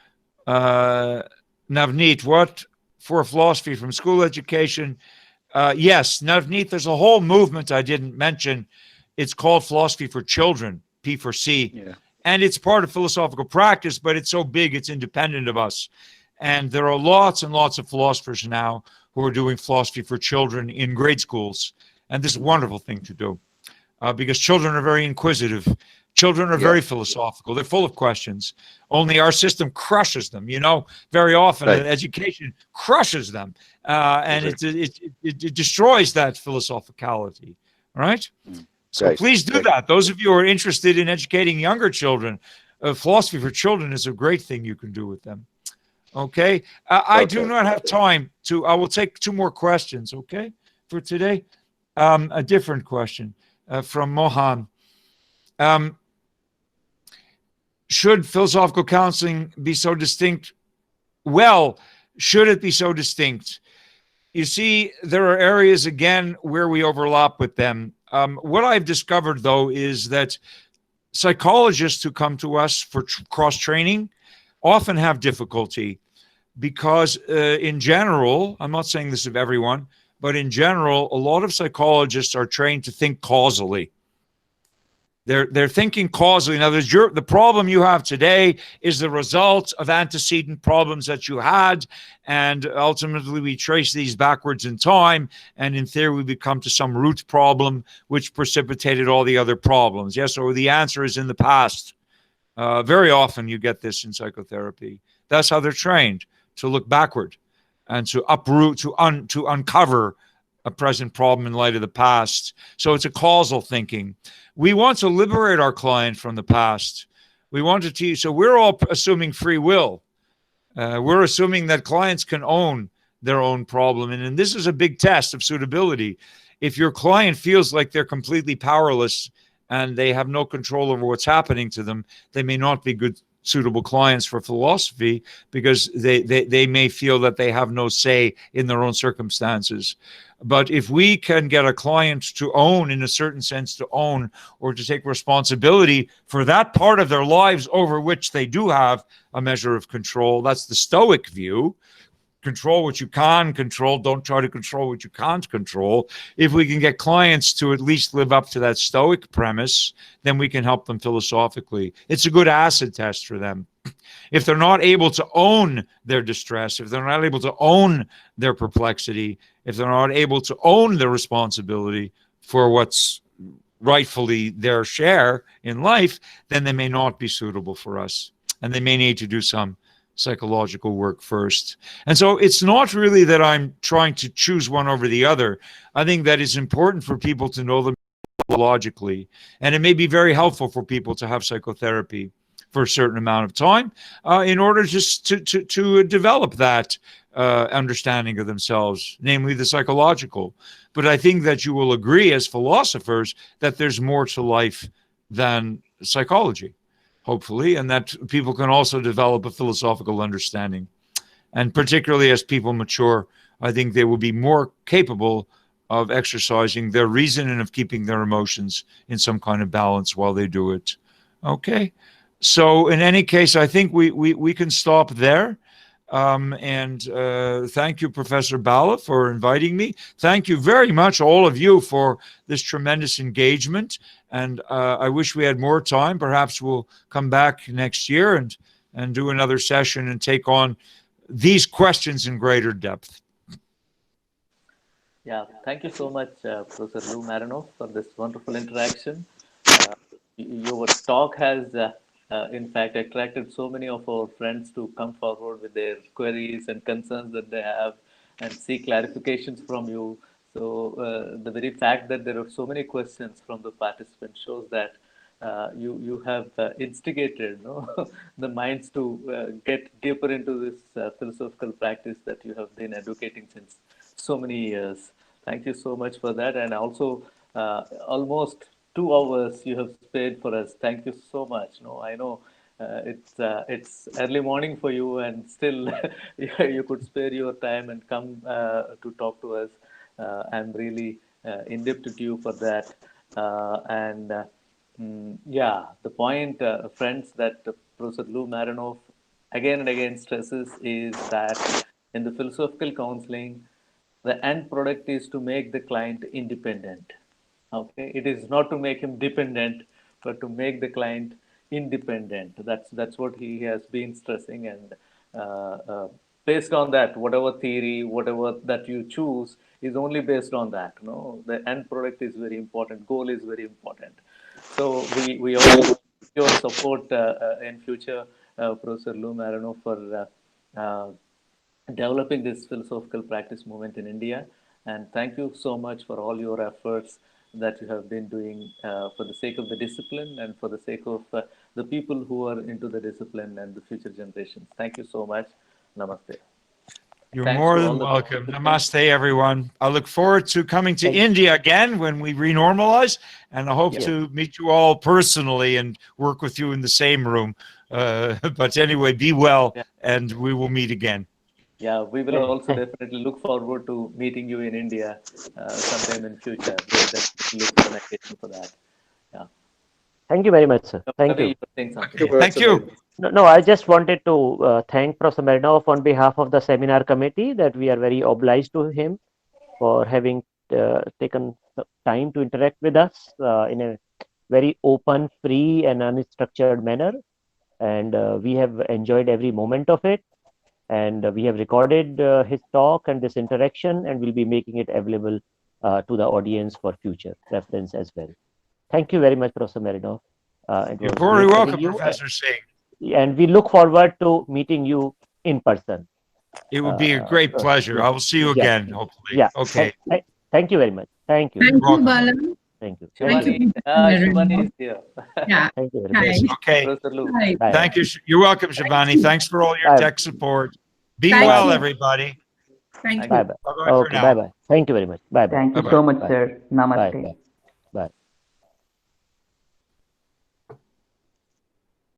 Navneet, what for philosophy from school education? Yes, Navneet, there's a whole movement I didn't mention. It's called Philosophy for Children, P for C. Yeah. And it's part of philosophical practice, but it's so big, it's independent of us. And there are lots and lots of philosophers now who are doing philosophy for children in grade schools. And this is a wonderful thing to do because children are very inquisitive. Children are very philosophical. They're full of questions. Only our system crushes them. You know, very often education crushes them. And it destroys that philosophicality. Right? So please do that. Those of you who are interested in educating younger children, philosophy for children is a great thing you can do with them. Okay? I do not have time to, I will take two more questions, okay, for today. A different question from Mohan. Should philosophical counseling be so distinct? Well, should it be so distinct? You see, there are areas, again, where we overlap with them. What I've discovered, though, is that psychologists who come to us for cross-training often have difficulty because in general, I'm not saying this of everyone, but in general, a lot of psychologists are trained to think causally. They're thinking causally. In other words, the problem you have today is the result of antecedent problems that you had, and ultimately we trace these backwards in time, and in theory we come to some root problem which precipitated all the other problems. Yes, or the answer is in the past. Very often you get this in psychotherapy. That's how they're trained, to look backward and to uproot, to uncover a present problem in light of the past. So it's a causal thinking. We want to liberate our client from the past. We want to teach. So we're all assuming free will. We're assuming that clients can own their own problem. And this is a big test of suitability. If your client feels like they're completely powerless and they have no control over what's happening to them, they may not be good suitable clients for philosophy because they may feel that they have no say in their own circumstances. But if we can get a client to own, in a certain sense, to own or to take responsibility for that part of their lives over which they do have a measure of control, that's the Stoic view. Control what you can control. Don't try to control what you can't control. If we can get clients to at least live up to that Stoic premise, then we can help them philosophically. It's a good acid test for them. If they're not able to own their distress, if they're not able to own their perplexity, if they're not able to own their responsibility for what's rightfully their share in life, then they may not be suitable for us. And they may need to do some psychological work first. And so it's not really that I'm trying to choose one over the other. I think that it's important for people to know them logically. And it may be very helpful for people to have psychotherapy for a certain amount of time in order just to develop that understanding of themselves, namely the psychological. But I think that you will agree as philosophers that there's more to life than psychology, hopefully, and that people can also develop a philosophical understanding. And particularly as people mature, I think they will be more capable of exercising their reason and of keeping their emotions in some kind of balance while they do it. Okay. So in any case, I think we can stop there. Thank you, Professor Bala, for inviting me. Thank you very much, all of you, for this tremendous engagement. And I wish we had more time. Perhaps we'll come back next year and do another session and take on these questions in greater depth. Yeah, thank you so much, Professor Lou Marinoff, for this wonderful interaction. Your talk has, in fact, attracted so many of our friends to come forward with their queries and concerns that they have and seek clarifications from you. So the very fact that there are so many questions from the participants shows that you have instigated the minds to get deeper into this philosophical practice that you have been advocating since so many years. Thank you so much for that. And also almost 2 hours you have spared for us. Thank you so much. I know it's early morning for you, and still you could spare your time and come to talk to us. I'm really indebted to you for that. Yeah, the point, friends, that Professor Lou Marinoff again and again stresses is that in the philosophical counseling, the end product is to make the client independent. Okay, it is not to make him dependent, but to make the client independent. That's what he has been stressing, and based on that, whatever theory, whatever that you choose is only based on that. The end product is very important. Goal is very important. So we all need your support in future, Professor Lou Marinoff, for developing this philosophical practice movement in India. And thank you so much for all your efforts that you have been doing for the sake of the discipline and for the sake of the people who are into the discipline and the future generations. Thank you so much. Namaste. You're Thanks more to than all the welcome. participants. Namaste, everyone. I look forward to coming to India again when we renormalize, and I hope to meet you all personally and work with you in the same room. But anyway, be well, and we will meet again. Yeah, we will also definitely look forward to meeting you in India sometime in future. We'll definitely look for an occasion for that. Yeah. Thank you very much, sir. Thank you. Thank you. No, I just wanted to thank Professor Marinoff on behalf of the seminar committee, that we are very obliged to him for having taken time to interact with us in a very open, free, and unstructured manner. And we have enjoyed every moment of it. And we have recorded his talk and this interaction, and we'll be making it available to the audience for future reference as well. Thank you very much, Professor Marinoff. You're very welcome, Professor Singh. And we look forward to meeting you in person. It would be a great pleasure. I will see you again, hopefully. Yeah. Okay. Thank you very much. Thank you. Thank you, Bala. Thank you. Shivani is here. Yeah. Thank you very much. Okay. Bye. Thank you. You're welcome, Shivani. Thanks for all your tech support. Be well, everybody. Thank you. Bye-bye. Bye-bye for Okay, now. bye-bye. Thank you very much. Bye-bye. Thank you so much, sir. Namaste. Bye.